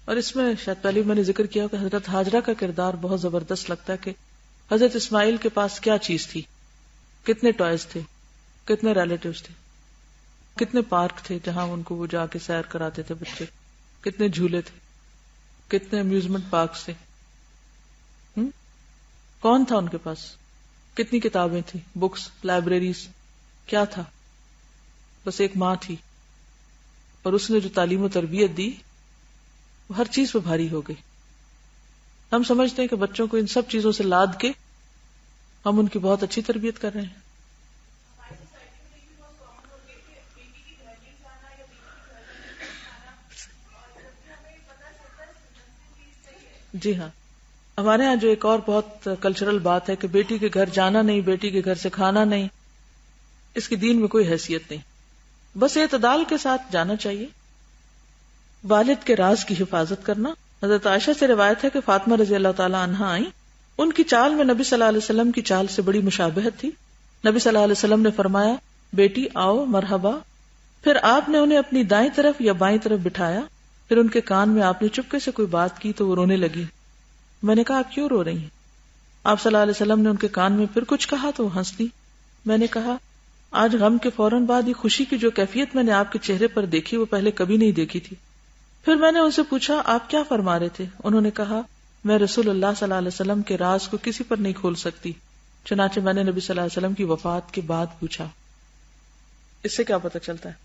اور اس میں شاید پہلے میں نے ذکر کیا کہ حضرت ہاجرہ کا کردار بہت زبردست لگتا ہے کہ حضرت اسماعیل کے پاس کیا چیز تھی، کتنے ٹوائز تھے، کتنے ریلیٹیوز تھے، کتنے پارک تھے جہاں ان کو وہ جا کے سیر کراتے تھے بچے، کتنے جھولے تھے، کتنے امیوزمنٹ پارکس تھے. کون تھا ان کے پاس، کتنی کتابیں تھی، بکس، لائبریریز، کیا تھا؟ بس ایک ماں تھی، اور اس نے جو تعلیم و تربیت دی وہ ہر چیز پہ بھاری ہو گئی. ہم سمجھتے ہیں کہ بچوں کو ان سب چیزوں سے لاد کے ہم ان کی بہت اچھی تربیت کر رہے ہیں. جی ہاں، ہمارے ہاں جو ایک اور بہت کلچرل بات ہے کہ بیٹی کے گھر جانا نہیں، بیٹی کے گھر سے کھانا نہیں، اس کی دین میں کوئی حیثیت نہیں، بس اعتدال کے ساتھ جانا چاہیے. والد کے راز کی حفاظت کرنا. حضرت عائشہ سے روایت ہے کہ فاطمہ رضی اللہ تعالی عنہا آئیں، ان کی چال میں نبی صلی اللہ علیہ وسلم کی چال سے بڑی مشابہت تھی. نبی صلی اللہ علیہ وسلم نے فرمایا بیٹی آؤ مرحبا. پھر آپ نے انہیں اپنی دائیں طرف یا بائیں طرف بٹھایا، پھر ان کے کان میں آپ نے چپکے سے کوئی بات کی تو وہ رونے لگی. میں نے کہا آپ کیوں رو رہی ہیں؟ آپ صلی اللہ علیہ وسلم نے ان کے کان میں پھر کچھ کہا تو وہ ہنس دی. میں نے کہا آج غم کے فوراً بعد یہ خوشی کی جو کیفیت میں نے آپ کے چہرے پر دیکھی وہ پہلے کبھی نہیں دیکھی تھی. پھر میں نے ان سے پوچھا آپ کیا فرما رہے تھے؟ انہوں نے کہا میں رسول اللہ صلی اللہ علیہ وسلم کے راز کو کسی پر نہیں کھول سکتی. چنانچہ میں نے نبی صلی اللہ علیہ وسلم کی وفات کے بعد پوچھا. اس سے کیا پتہ چلتا ہے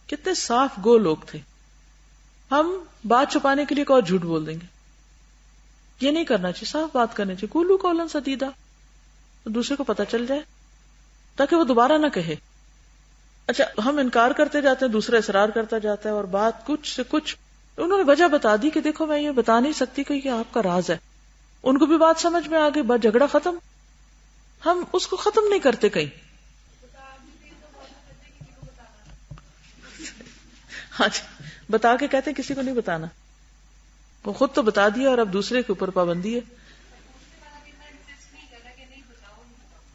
کتنے صاف گو لوگ تھے. ہم بات چھپانے کے لیے ایک اور جھوٹ بول دیں گے. یہ نہیں کرنا چاہیے، صاف بات کرنی چاہیے. قولوا قولا سدیدا، دوسرے کو پتہ چل جائے تاکہ وہ دوبارہ نہ کہے. اچھا ہم انکار کرتے جاتے ہیں، دوسرا اصرار کرتا جاتا ہے، اور بات کچھ سے کچھ انہوں نے وجہ بتا دی کہ دیکھو میں یہ بتا نہیں سکتی کہ یہ آپ کا راز ہے. ان کو بھی بات سمجھ میں آ گئی، بات جھگڑا ختم. ہم اس کو ختم نہیں کرتے کہیں. ہاں جی، بتا کے کہتے ہیں کسی کو نہیں بتانا. وہ خود تو بتا دیا اور اب دوسرے کے اوپر پابندی ہے.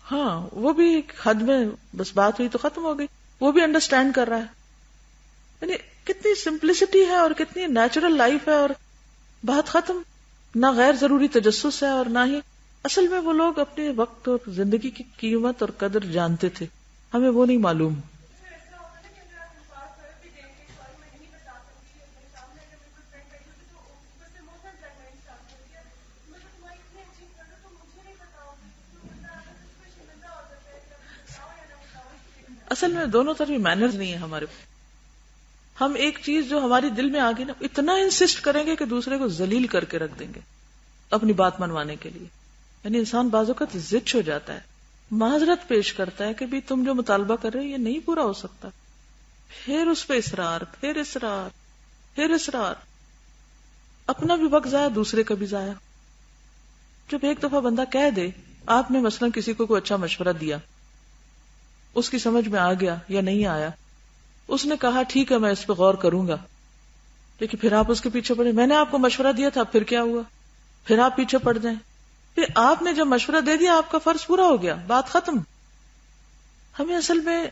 ہاں وہ بھی ایک حد میں بس بات ہوئی تو ختم ہو گئی. وہ بھی انڈرسٹینڈ کر رہا ہے. یعنی کتنی سمپلسٹی ہے اور کتنی نیچرل لائف ہے اور بات ختم. نہ غیر ضروری تجسس ہے اور نہ ہی اصل میں وہ لوگ اپنے وقت اور زندگی کی قیمت اور قدر جانتے تھے. ہمیں وہ نہیں معلوم. اصل میں دونوں طرف مینرز نہیں ہے ہمارے. ہم ایک چیز جو ہماری دل میں آ گئی نا اتنا انسسٹ کریں گے کہ دوسرے کو ذلیل کر کے رکھ دیں گے اپنی بات منوانے کے لیے. یعنی انسان بعض اوقات ضد ہو جاتا ہے, معذرت پیش کرتا ہے کہ بھی تم جو مطالبہ کر رہے ہو یہ نہیں پورا ہو سکتا. پھر اس پہ اصرار, پھر اصرار, پھر اصرار. اپنا بھی وقت ضائع, دوسرے کا بھی ضائع. جب ایک دفعہ بندہ کہہ دے, آپ نے مثلا کسی کو کوئی اچھا مشورہ دیا, اس کی سمجھ میں آ گیا یا نہیں آیا, اس نے کہا ٹھیک ہے میں اس پہ غور کروں گا, لیکن پھر آپ اس کے پیچھے پڑے, میں نے آپ کو مشورہ دیا تھا پھر کیا ہوا, پھر آپ پیچھے پڑ جائیں. پھر آپ نے جب مشورہ دے دیا آپ کا فرض پورا ہو گیا, بات ختم. ہمیں اصل میں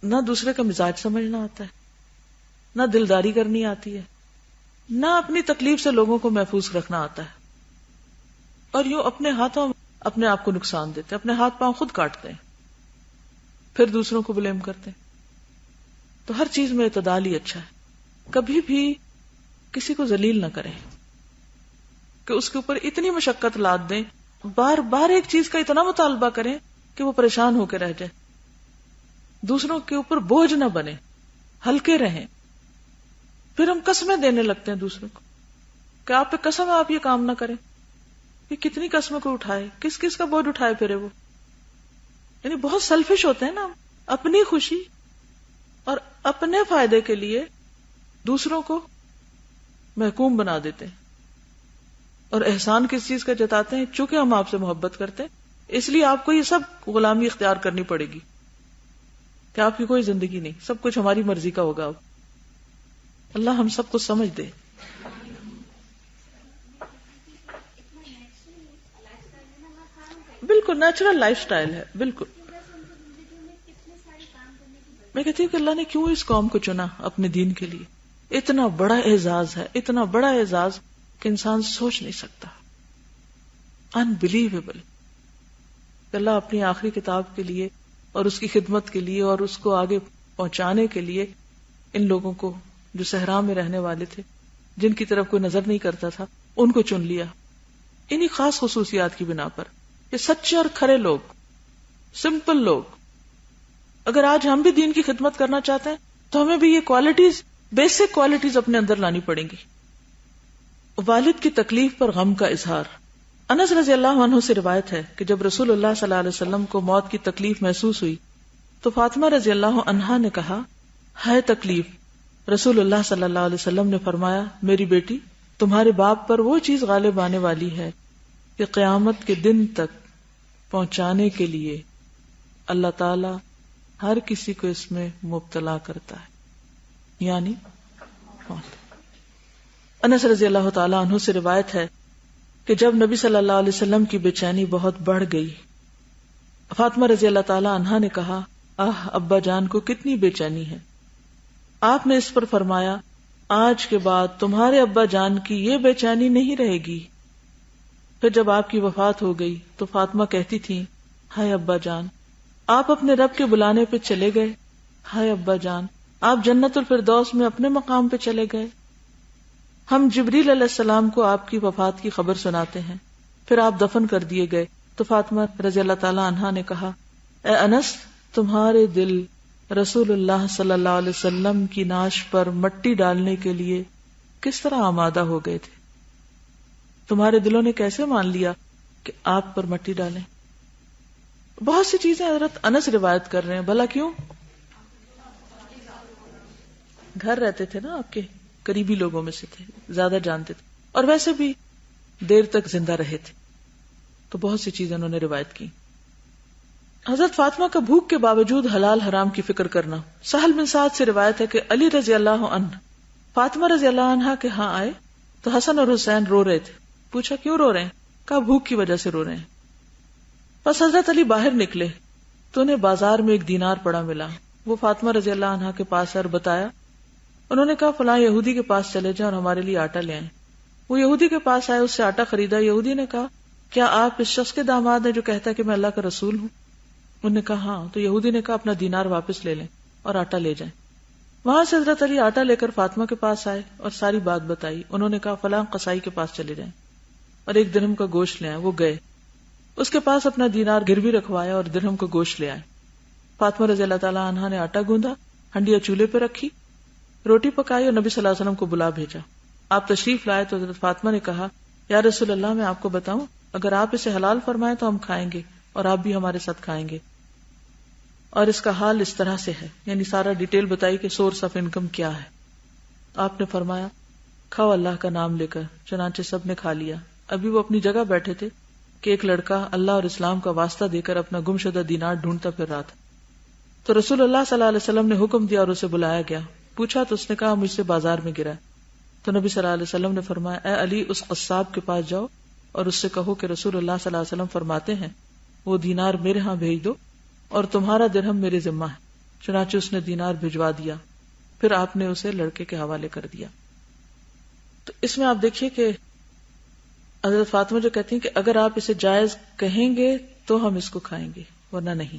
نہ دوسرے کا مزاج سمجھنا آتا ہے, نہ دلداری کرنی آتی ہے, نہ اپنی تکلیف سے لوگوں کو محفوظ رکھنا آتا ہے, اور یوں اپنے ہاتھوں اپنے آپ کو نقصان دیتے, اپنے ہاتھ پاؤں خود کاٹتے ہیں, پھر دوسروں کو بلیم کرتے ہیں. تو ہر چیز میں اعتدال ہی اچھا ہے. کبھی بھی کسی کو ذلیل نہ کریں کہ اس کے اوپر اتنی مشقت لاد دیں, بار بار ایک چیز کا اتنا مطالبہ کریں کہ وہ پریشان ہو کے رہ جائے. دوسروں کے اوپر بوجھ نہ بنے, ہلکے رہیں. پھر ہم قسمیں دینے لگتے ہیں دوسروں کو کہ آپ پہ قسم ہے آپ یہ کام نہ کریں. یہ کتنی قسموں کو اٹھائے, کس کس کا بوجھ اٹھائے پھرے وہ. یعنی بہت سیلفش ہوتے ہیں نا, اپنی خوشی اور اپنے فائدے کے لیے دوسروں کو محکوم بنا دیتے ہیں. اور احسان کس چیز کا جتاتے ہیں, چونکہ ہم آپ سے محبت کرتے ہیں اس لیے آپ کو یہ سب غلامی اختیار کرنی پڑے گی کہ آپ کی کوئی زندگی نہیں, سب کچھ ہماری مرضی کا ہوگا. اللہ ہم سب کو سمجھ دے. بالکل نیچرل لائف سٹائل ہے. بالکل میں کہتی ہوں کہ اللہ نے کیوں اس قوم کو چنا اپنے دین کے لیے. اتنا بڑا اعزاز ہے, اتنا بڑا اعزاز کہ انسان سوچ نہیں سکتا. انبلیویبل. اللہ اپنی آخری کتاب کے لیے اور اس کی خدمت کے لیے اور اس کو آگے پہنچانے کے لیے ان لوگوں کو جو صحرا میں رہنے والے تھے, جن کی طرف کوئی نظر نہیں کرتا تھا, ان کو چن لیا انہی خاص خصوصیات کی بنا پر. یہ سچے اور کھرے لوگ, سمپل لوگ. اگر آج ہم بھی دین کی خدمت کرنا چاہتے ہیں تو ہمیں بھی یہ کوالٹیز, بیسک کوالٹیز اپنے اندر لانی پڑیں گی. والد کی تکلیف پر غم کا اظہار. انس رضی اللہ عنہ سے روایت ہے کہ جب رسول اللہ صلی اللہ علیہ وسلم کو موت کی تکلیف محسوس ہوئی تو فاطمہ رضی اللہ عنہا نے کہا, ہے تکلیف. رسول اللہ صلی اللہ علیہ وسلم نے فرمایا, میری بیٹی تمہارے باپ پر وہ چیز غالب آنے والی ہے کہ قیامت کے دن تک پہنچانے کے لیے اللہ تعالی ہر کسی کو اس میں مبتلا کرتا ہے, یعنی موت. انس رضی اللہ تعالی عنہ سے روایت ہے کہ جب نبی صلی اللہ علیہ وسلم کی بے چینی بہت بڑھ گئی, فاطمہ رضی اللہ تعالی عنہا نے کہا, ابا جان کو کتنی بے چینی ہے. آپ نے اس پر فرمایا, آج کے بعد تمہارے ابا جان کی یہ بے چینی نہیں رہے گی. پھر جب آپ کی وفات ہو گئی تو فاطمہ کہتی تھی, ہائے ابا جان آپ اپنے رب کے بلانے پہ چلے گئے, ہائے ابا جان آپ جنت الفردوس میں اپنے مقام پہ چلے گئے. ہم جبریل علیہ السلام کو آپ کی وفات کی خبر سناتے ہیں, پھر آپ دفن کر دیے گئے. تو فاطمہ رضی اللہ تعالی عنہا نے کہا, اے انس تمہارے دل رسول اللہ صلی اللہ علیہ وسلم کی نعش پر مٹی ڈالنے کے لیے کس طرح آمادہ ہو گئے تھے. تمہارے دلوں نے کیسے مان لیا کہ آپ پر مٹی ڈالیں. بہت سی چیزیں حضرت انس روایت کر رہے ہیں. بھلا کیوں؟ گھر رہتے تھے نا, آپ کے قریبی لوگوں میں سے تھے, زیادہ جانتے تھے, اور ویسے بھی دیر تک زندہ رہے تھے, تو بہت سی چیزیں انہوں نے روایت کی. حضرت فاطمہ کا بھوک کے باوجود حلال حرام کی فکر کرنا. سہل بن سعد سے روایت ہے کہ علی رضی اللہ عنہ فاطمہ رضی اللہ عنہ کے ہاں آئے تو حسن اور حسین رو رہے تھے. پوچھا کیوں رو رہے ہیں؟ کہا بھوک کی وجہ سے رو رہے ہیں. بس حضرت علی باہر نکلے تو انہیں بازار میں ایک دینار پڑا ملا. وہ فاطمہ رضی اللہ عنہ کے پاس اور بتایا. انہوں نے کہا فلاں یہودی کے پاس چلے جائیں اور ہمارے لیے آٹا لے آئیں. وہ یہودی کے پاس آئے, اس سے آٹا خریدا. یہودی نے کہا کیا آپ اس شخص کے داماد ہیں جو کہتا ہے کہ میں اللہ کا رسول ہوں؟ انہوں نے کہا ہاں. تو یہودی نے کہا اپنا دینار واپس لے لیں اور آٹا لے جائیں. وہاں سے حضرت علی آٹا لے کر فاطمہ کے پاس آئے اور ساری بات بتائی. انہوں نے کہا فلاں قصائی کے پاس چلے جائیں اور 1 درہم کا گوشت لے آئے. وہ گئے, اس کے پاس اپنا دینار گروی رکھوایا اور درہم کا گوشت لے آئے. فاطمہ رضی اللہ تعالی عنہا نے آٹا گوندا, ہنڈیا چولہے پہ رکھی, روٹی پکائی اور نبی صلی اللہ علیہ وسلم کو بلا بھیجا. آپ تشریف لائے تو حضرت فاطمہ نے کہا یا رسول اللہ, میں آپ کو بتاؤں, اگر آپ اسے حلال فرمائیں تو ہم کھائیں گے اور آپ بھی ہمارے ساتھ کھائیں گے. اور اس کا حال اس طرح سے ہے, یعنی سارا ڈیٹیل بتائی کہ سورس آف انکم کیا ہے. آپ نے فرمایا کھاؤ اللہ کا نام لے کر. چنانچہ سب نے کھا لیا. ابھی وہ اپنی جگہ بیٹھے تھے کہ ایک لڑکا اللہ اور اسلام کا واسطہ دے کر اپنا گم شدہ دینار ڈھونڈتا پھر رہا تھا. تو رسول اللہ صلی اللہ علیہ وسلم نے حکم دیا اور اسے بلایا گیا. پوچھا تو اس نے کہا مجھ سے بازار میں گرا. تو نبی صلی اللہ علیہ وسلم نے فرمایا اے علی, اس قصاب کے پاس جاؤ اور اس سے کہو کہ رسول اللہ صلی اللہ علیہ وسلم فرماتے ہیں وہ دینار میرے ہاں بھیج دو اور تمہارا درہم میرے ذمہ ہے. چنانچہ اس نے دینار بھجوا دیا. پھر آپ نے اسے لڑکے کے حوالے کر دیا. تو اس میں آپ دیکھیے کہ حضرت فاطمہ جو کہتی ہیں کہ اگر آپ اسے جائز کہیں گے تو ہم اس کو کھائیں گے ورنہ نہیں.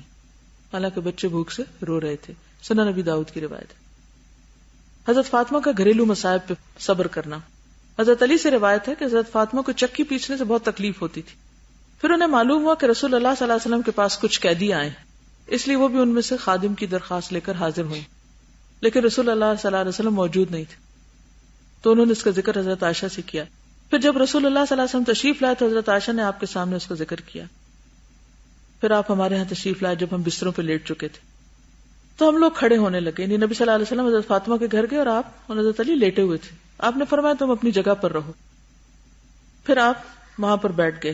حالانکہ بچے بھوک سے رو رہے تھے. سنن نبی داؤد کی روایت ہے. حضرت فاطمہ کا گھریلو مصائب پہ صبر کرنا. حضرت علی سے روایت ہے کہ حضرت فاطمہ کو چکی پیچنے سے بہت تکلیف ہوتی تھی. پھر انہیں معلوم ہوا کہ رسول اللہ صلی اللہ علیہ وسلم کے پاس کچھ قیدی آئے, اس لیے وہ بھی ان میں سے خادم کی درخواست لے کر حاضر ہوئی. لیکن رسول اللہ صلی اللہ علیہ وسلم موجود نہیں تھے تو انہوں نے اس کا ذکر حضرت عائشہ سے کیا. پھر جب رسول اللہ صلی اللہ علیہ وسلم تشریف لائے تو حضرت عائشہ نے آپ کے سامنے اس کا ذکر کیا. پھر آپ ہمارے ہاں تشریف لائے جب ہم بستروں پہ لیٹ چکے تھے تو ہم لوگ کھڑے ہونے لگے. یعنی نبی صلی اللہ علیہ وسلم حضرت فاطمہ کے گھر گئے اور آپ اور حضرت علی لیٹے ہوئے تھے. آپ نے فرمایا تم اپنی جگہ پر رہو. پھر آپ وہاں پر بیٹھ گئے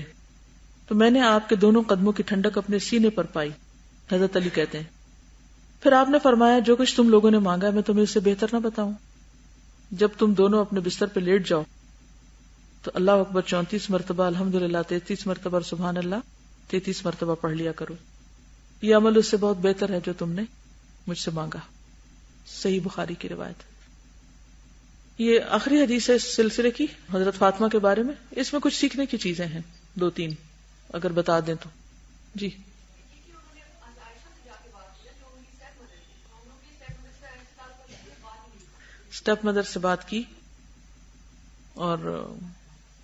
تو میں نے آپ کے دونوں قدموں کی ٹھنڈک اپنے سینے پر پائی. حضرت علی کہتے ہیں پھر آپ نے فرمایا جو کچھ تم لوگوں نے مانگا میں تمہیں اس سے بہتر نہ بتاؤں. جب تم دونوں اپنے بستر پہ لیٹ جاؤ تو اللہ اکبر 34 مرتبہ, الحمدللہ 33 مرتبہ, سبحان اللہ 33 مرتبہ پڑھ لیا کرو. یہ عمل اس سے بہت بہتر ہے جو تم نے مجھ سے مانگا. صحیح بخاری کی روایت. یہ آخری حدیث ہے اس سلسلے کی حضرت فاطمہ کے بارے میں. اس میں کچھ سیکھنے کی چیزیں ہیں 2-3 اگر بتا دیں تو. جی اسٹیپ مدر سے بات کی اور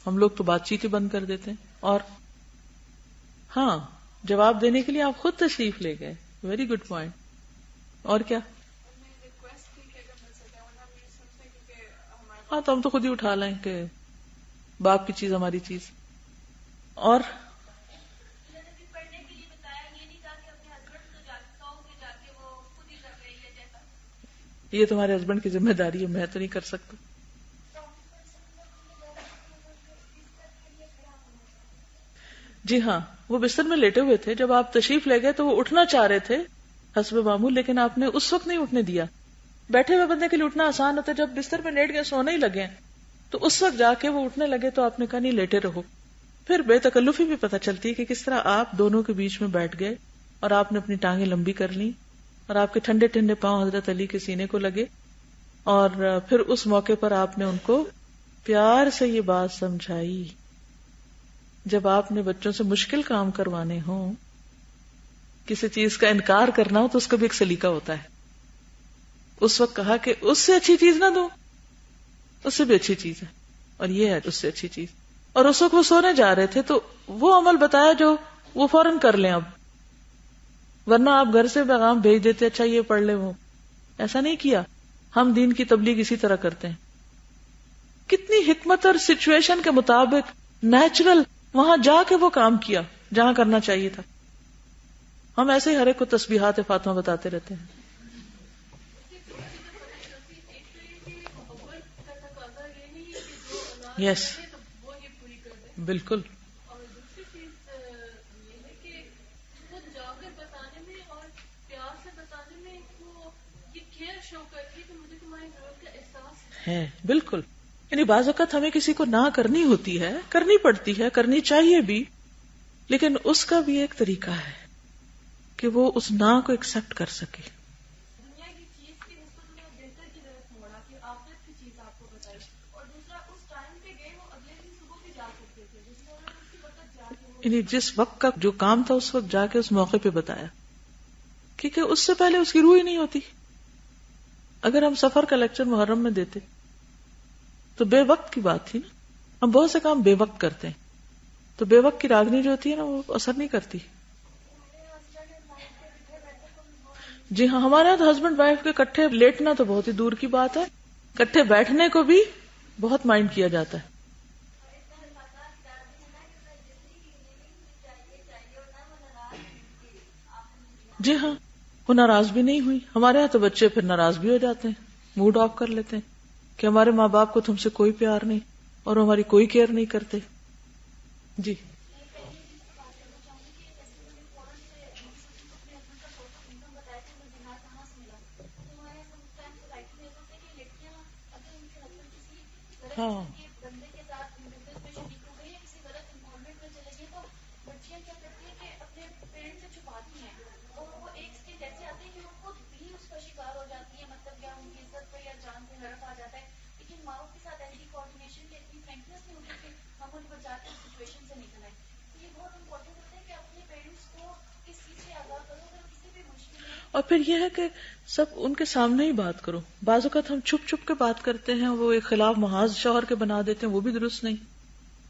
ہم لوگ تو بات چیت ہی بند کر دیتے ہیں. اور ہاں جواب دینے کے لیے آپ خود تشریف لے گئے. Very good point. اور کیا؟ ہاں تو ہم تو خود ہی اٹھا لیں کہ باپ کی چیز ہماری چیز. اور یہ تمہارے ہسبینڈ کی ذمہ داری ہے, میں تو نہیں کر سکتا. جی ہاں, وہ بستر میں لیٹے ہوئے تھے. جب آپ تشریف لے گئے تو وہ اٹھنا چاہ رہے تھے حسب معمول, لیکن آپ نے اس وقت نہیں اٹھنے دیا. بیٹھے ہوئے بندے کے لیے اٹھنا آسان ہوتا ہے, جب بستر میں لیٹ گئے سونے ہی لگے تو اس وقت جا کے وہ اٹھنے لگے تو آپ نے کہا نہیں لیٹے رہو. پھر بے تکلفی بھی پتہ چلتی ہے کہ کس طرح آپ دونوں کے بیچ میں بیٹھ گئے اور آپ نے اپنی ٹانگیں لمبی کر لی اور آپ کے ٹھنڈے ٹھنڈے پاؤں حضرت علی کے سینے کو لگے. اور پھر اس موقع پر آپ نے ان کو پیار سے یہ بات سمجھائی. جب آپ نے بچوں سے مشکل کام کروانے ہوں, کسی چیز کا انکار کرنا ہو, تو اس کا بھی ایک سلیقہ ہوتا ہے. اس وقت کہا کہ اس سے اچھی چیز نہ دو, اس سے بھی اچھی چیز ہے اور یہ ہے اس سے اچھی چیز. اور اس وقت وہ سونے جا رہے تھے تو وہ عمل بتایا جو وہ فوراً کر لیں اب, ورنہ آپ گھر سے پیغام بھیج دیتے اچھا یہ پڑھ لیں. وہ ایسا نہیں کیا. ہم دین کی تبلیغ اسی طرح کرتے ہیں. کتنی حکمت اور سچویشن کے مطابق نیچرل وہاں جا کے وہ کام کیا جہاں کرنا چاہیے تھا. ہم ایسے ہی ہر ایک کو تسبیحات فاطمہ بتاتے رہتے ہیں. یس بالکل. شو کرتی ہے کہ مجھے تمہاری ضرورت کا احساس ہے. بالکل. یعنی بعض اوقات ہمیں کسی کو نہ کرنی ہوتی ہے، کرنی پڑتی ہے، کرنی چاہیے بھی، لیکن اس کا بھی ایک طریقہ ہے کہ وہ اس نہ کو ایکسپٹ کر سکے. دنیا کی چیز کی نسبت میں بہتر کی طرف موڑا کہ آخرت کی چیز آپ کو بتائی، اور دوسرا اس ٹائم پہ گئے وہ اگلے دن صبح بھی جا سکتے تھے، جس میں انہوں نے اسی وقت جا کے یعنی جس وقت کا جو کام تھا اس وقت جا کے اس موقع پہ بتایا، کیونکہ اس سے پہلے اس کی روح ہی نہیں ہوتی. اگر ہم سفر کا لیکچر محرم میں دیتے تو بے وقت کی بات تھی نا. ہم بہت سے کام بے وقت کرتے ہیں، تو بے وقت کی راگنی جو ہوتی ہے نا وہ اثر نہیں کرتی. جی ہاں، ہمارے یہاں تو ہسبینڈ وائف کے کٹھے لیٹنا تو بہت ہی دور کی بات ہے، کٹھے بیٹھنے کو بھی بہت مائنڈ کیا جاتا ہے. جی ہاں، وہ ناراض بھی نہیں ہوئی. ہمارے یہاں تو بچے پھر ناراض بھی ہو جاتے ہیں، موڈ آف کر لیتے ہیں کہ ہمارے ماں باپ کو تم سے کوئی پیار نہیں اور ہماری کوئی کیئر نہیں کرتے. جی ہاں بندے کے ساتھ بزنس میں شریک ہو گئی ہے، کسی غلط انوالومنٹ میں چلے گئے، تو بچیاں کیا کرتی ہیں کہ اپنے پیرنٹس سے چھپاتی ہیں، اور وہ ایک اسٹیج ایسے آتے ہیں کہ وہ خود بھی اس کا شکار ہو جاتی ہے، مطلب کیا ان کی عزت پہ یا جان پہ حرف آ جاتا ہے. لیکن ماؤں کے ساتھ ایسی کوآرڈینیشن کی اتنی فرینکنس نہیں ہوتی کہ ہم ان کو بچا کے سچویشن سے نکل آئیں. تو یہ بہت امپورٹنٹ ہوتا ہے کہ اپنے پیرنٹس کو اس چیز سے آگاہ کرو اگر کسی بھی مشکل میں. اور پھر یہ ہے کہ سب ان کے سامنے ہی بات کرو. بعض اوقات ہم چھپ چھپ کے بات کرتے ہیں، وہ ایک خلاف محاذ شوہر کے بنا دیتے ہیں، وہ بھی درست نہیں.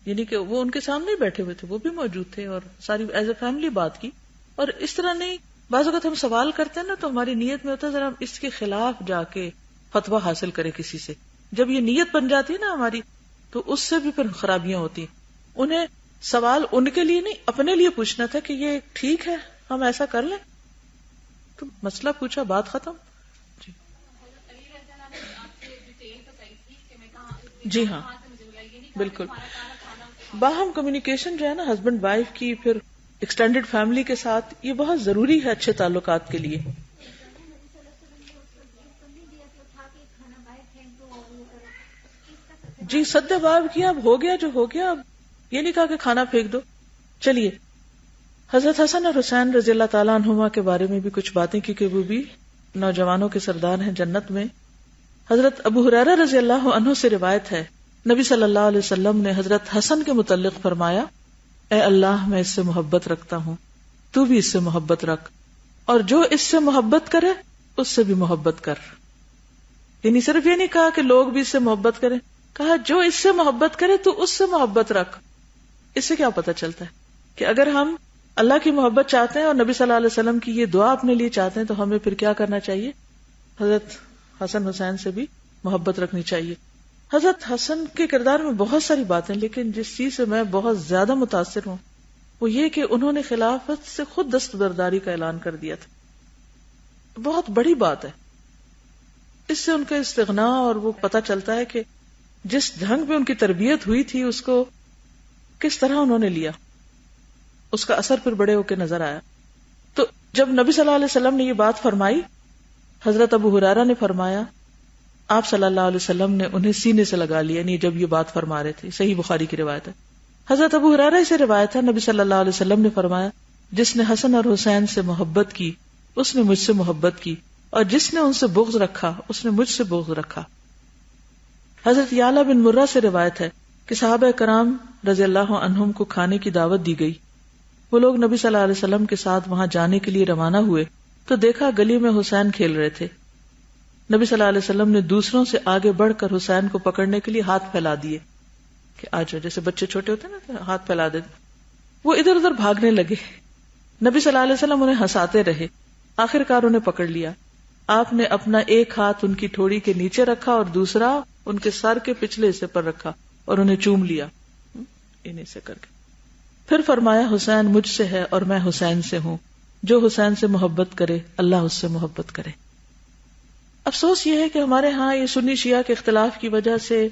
یعنی کہ وہ ان کے سامنے ہی بیٹھے ہوئے تھے، وہ بھی موجود تھے اور ساری ایز اے فیملی بات کی. اور اس طرح نہیں، بعض اوقات ہم سوال کرتے ہیں نا تو ہماری نیت میں ہوتا ہے ذرا ہم اس کے خلاف جا کے فتویٰ حاصل کریں کسی سے. جب یہ نیت بن جاتی ہے نا ہماری تو اس سے بھی پھر خرابیاں ہوتی ہیں. انہیں سوال ان کے لیے نہیں اپنے لیے پوچھنا تھا کہ یہ ٹھیک ہے ہم ایسا کر لیں، تو مسئلہ پوچھا، بات ختم. جی ہاں بالکل. باہم کمیونیکیشن جو ہے نا ہسبینڈ وائف کی، پھر ایکسٹینڈیڈ فیملی کے ساتھ، یہ بہت ضروری ہے اچھے تعلقات کے لیے. جی سد باب کیا، اب ہو گیا جو ہو گیا، اب یہ نہیں کہا کہ کھانا پھینک دو. چلیے حضرت حسن اور حسین رضی اللہ تعالیٰ عنہما کے بارے میں بھی کچھ باتیں، کیونکہ وہ بھی نوجوانوں کے سردار ہیں جنت میں. حضرت ابو ہریرہ رضی اللہ عنہ سے روایت ہے، نبی صلی اللہ علیہ وسلم نے حضرت حسن کے متعلق فرمایا، اے اللہ میں اس سے محبت رکھتا ہوں، تو بھی اس سے محبت رکھ، اور جو اس سے محبت کرے اس سے بھی محبت کر. یعنی صرف یہ نہیں کہا کہ لوگ بھی اس سے محبت کریں، کہا جو اس سے محبت کرے تو اس سے محبت رکھ. اس سے کیا پتہ چلتا ہے کہ اگر ہم اللہ کی محبت چاہتے ہیں اور نبی صلی اللہ علیہ وسلم کی یہ دعا اپنے لیے چاہتے ہیں تو ہمیں پھر کیا کرنا چاہیے؟ حضرت حسن حسین سے بھی محبت رکھنی چاہیے. حضرت حسن کے کردار میں بہت ساری باتیں، لیکن جس چیز سے میں بہت زیادہ متاثر ہوں وہ یہ کہ انہوں نے خلافت سے خود دستبرداری کا اعلان کر دیا تھا. بہت بڑی بات ہے. اس سے ان کا استغنا اور وہ پتہ چلتا ہے کہ جس ڈھنگ میں ان کی تربیت ہوئی تھی اس کو کس طرح انہوں نے لیا، اس کا اثر پھر بڑے ہو کے نظر آیا. تو جب نبی صلی اللہ علیہ وسلم نے یہ بات فرمائی، حضرت ابو ہریرہ نے فرمایا، آپ صلی اللہ علیہ وسلم نے انہیں سینے سے لگا لیا. نہیں جب یہ بات فرما رہے تھے، صحیح بخاری کی روایت ہے. حضرت ابو ہریرہ سے روایت ہے، نبی صلی اللہ علیہ وسلم نے فرمایا، جس نے حسن اور حسین سے محبت کی اس نے مجھ سے محبت کی، اور جس نے ان سے بغض رکھا اس نے مجھ سے بغض رکھا. حضرت یعلا بن مرہ سے روایت ہے کہ صحابہ کرام رضی اللہ عنہم کو کھانے کی دعوت دی گئی. وہ لوگ نبی صلی اللہ علیہ وسلم کے ساتھ وہاں جانے کے لیے روانہ ہوئے تو دیکھا گلی میں حسین کھیل رہے تھے. نبی صلی اللہ علیہ وسلم نے دوسروں سے آگے بڑھ کر حسین کو پکڑنے کے لیے ہاتھ پھیلا دیے کہ آج، جیسے بچے چھوٹے ہوتے ہیں نا ہاتھ پھیلا دیتے. وہ ادھر ادھر بھاگنے لگے. نبی صلی اللہ علیہ وسلم انہیں ہنساتے رہے. آخر کار انہیں پکڑ لیا. آپ نے اپنا ایک ہاتھ ان کی ٹھوڑی کے نیچے رکھا اور دوسرا ان کے سر کے پچھلے حصے پر رکھا اور انہیں چوم لیا انہیں سے کر کے. پھر فرمایا، حسین مجھ سے ہے اور میں حسین سے ہوں. جو حسین سے محبت کرے اللہ اس سے محبت کرے. افسوس یہ ہے کہ ہمارے ہاں یہ سنی شیعہ کے اختلاف کی وجہ سے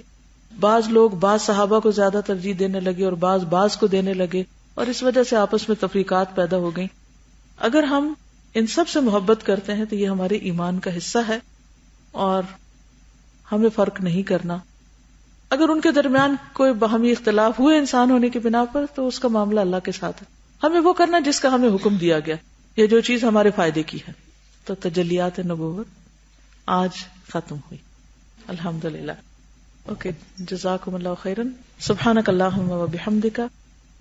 بعض لوگ بعض صحابہ کو زیادہ ترجیح دینے لگے اور بعض کو دینے لگے، اور اس وجہ سے آپس میں تفریقات پیدا ہو گئیں. اگر ہم ان سب سے محبت کرتے ہیں تو یہ ہمارے ایمان کا حصہ ہے، اور ہمیں فرق نہیں کرنا. اگر ان کے درمیان کوئی باہمی اختلاف ہوئے انسان ہونے کی بنا پر تو اس کا معاملہ اللہ کے ساتھ ہے. ہمیں وہ کرنا جس کا ہمیں حکم دیا گیا, یہ جو چیز ہمارے فائدے کی ہے. تو تجلیات نبوت آج ختم ہوئی الحمدللہ. اوکے, جزاکم اللہ خیرا. سبحانک اللہم و بحمدک,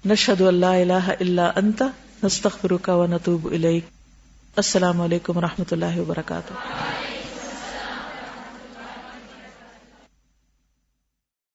نشہد ان لا الہ الا انت, نستغفرک و نتوب الیک. السلام علیکم و رحمۃ اللہ وبرکاتہ.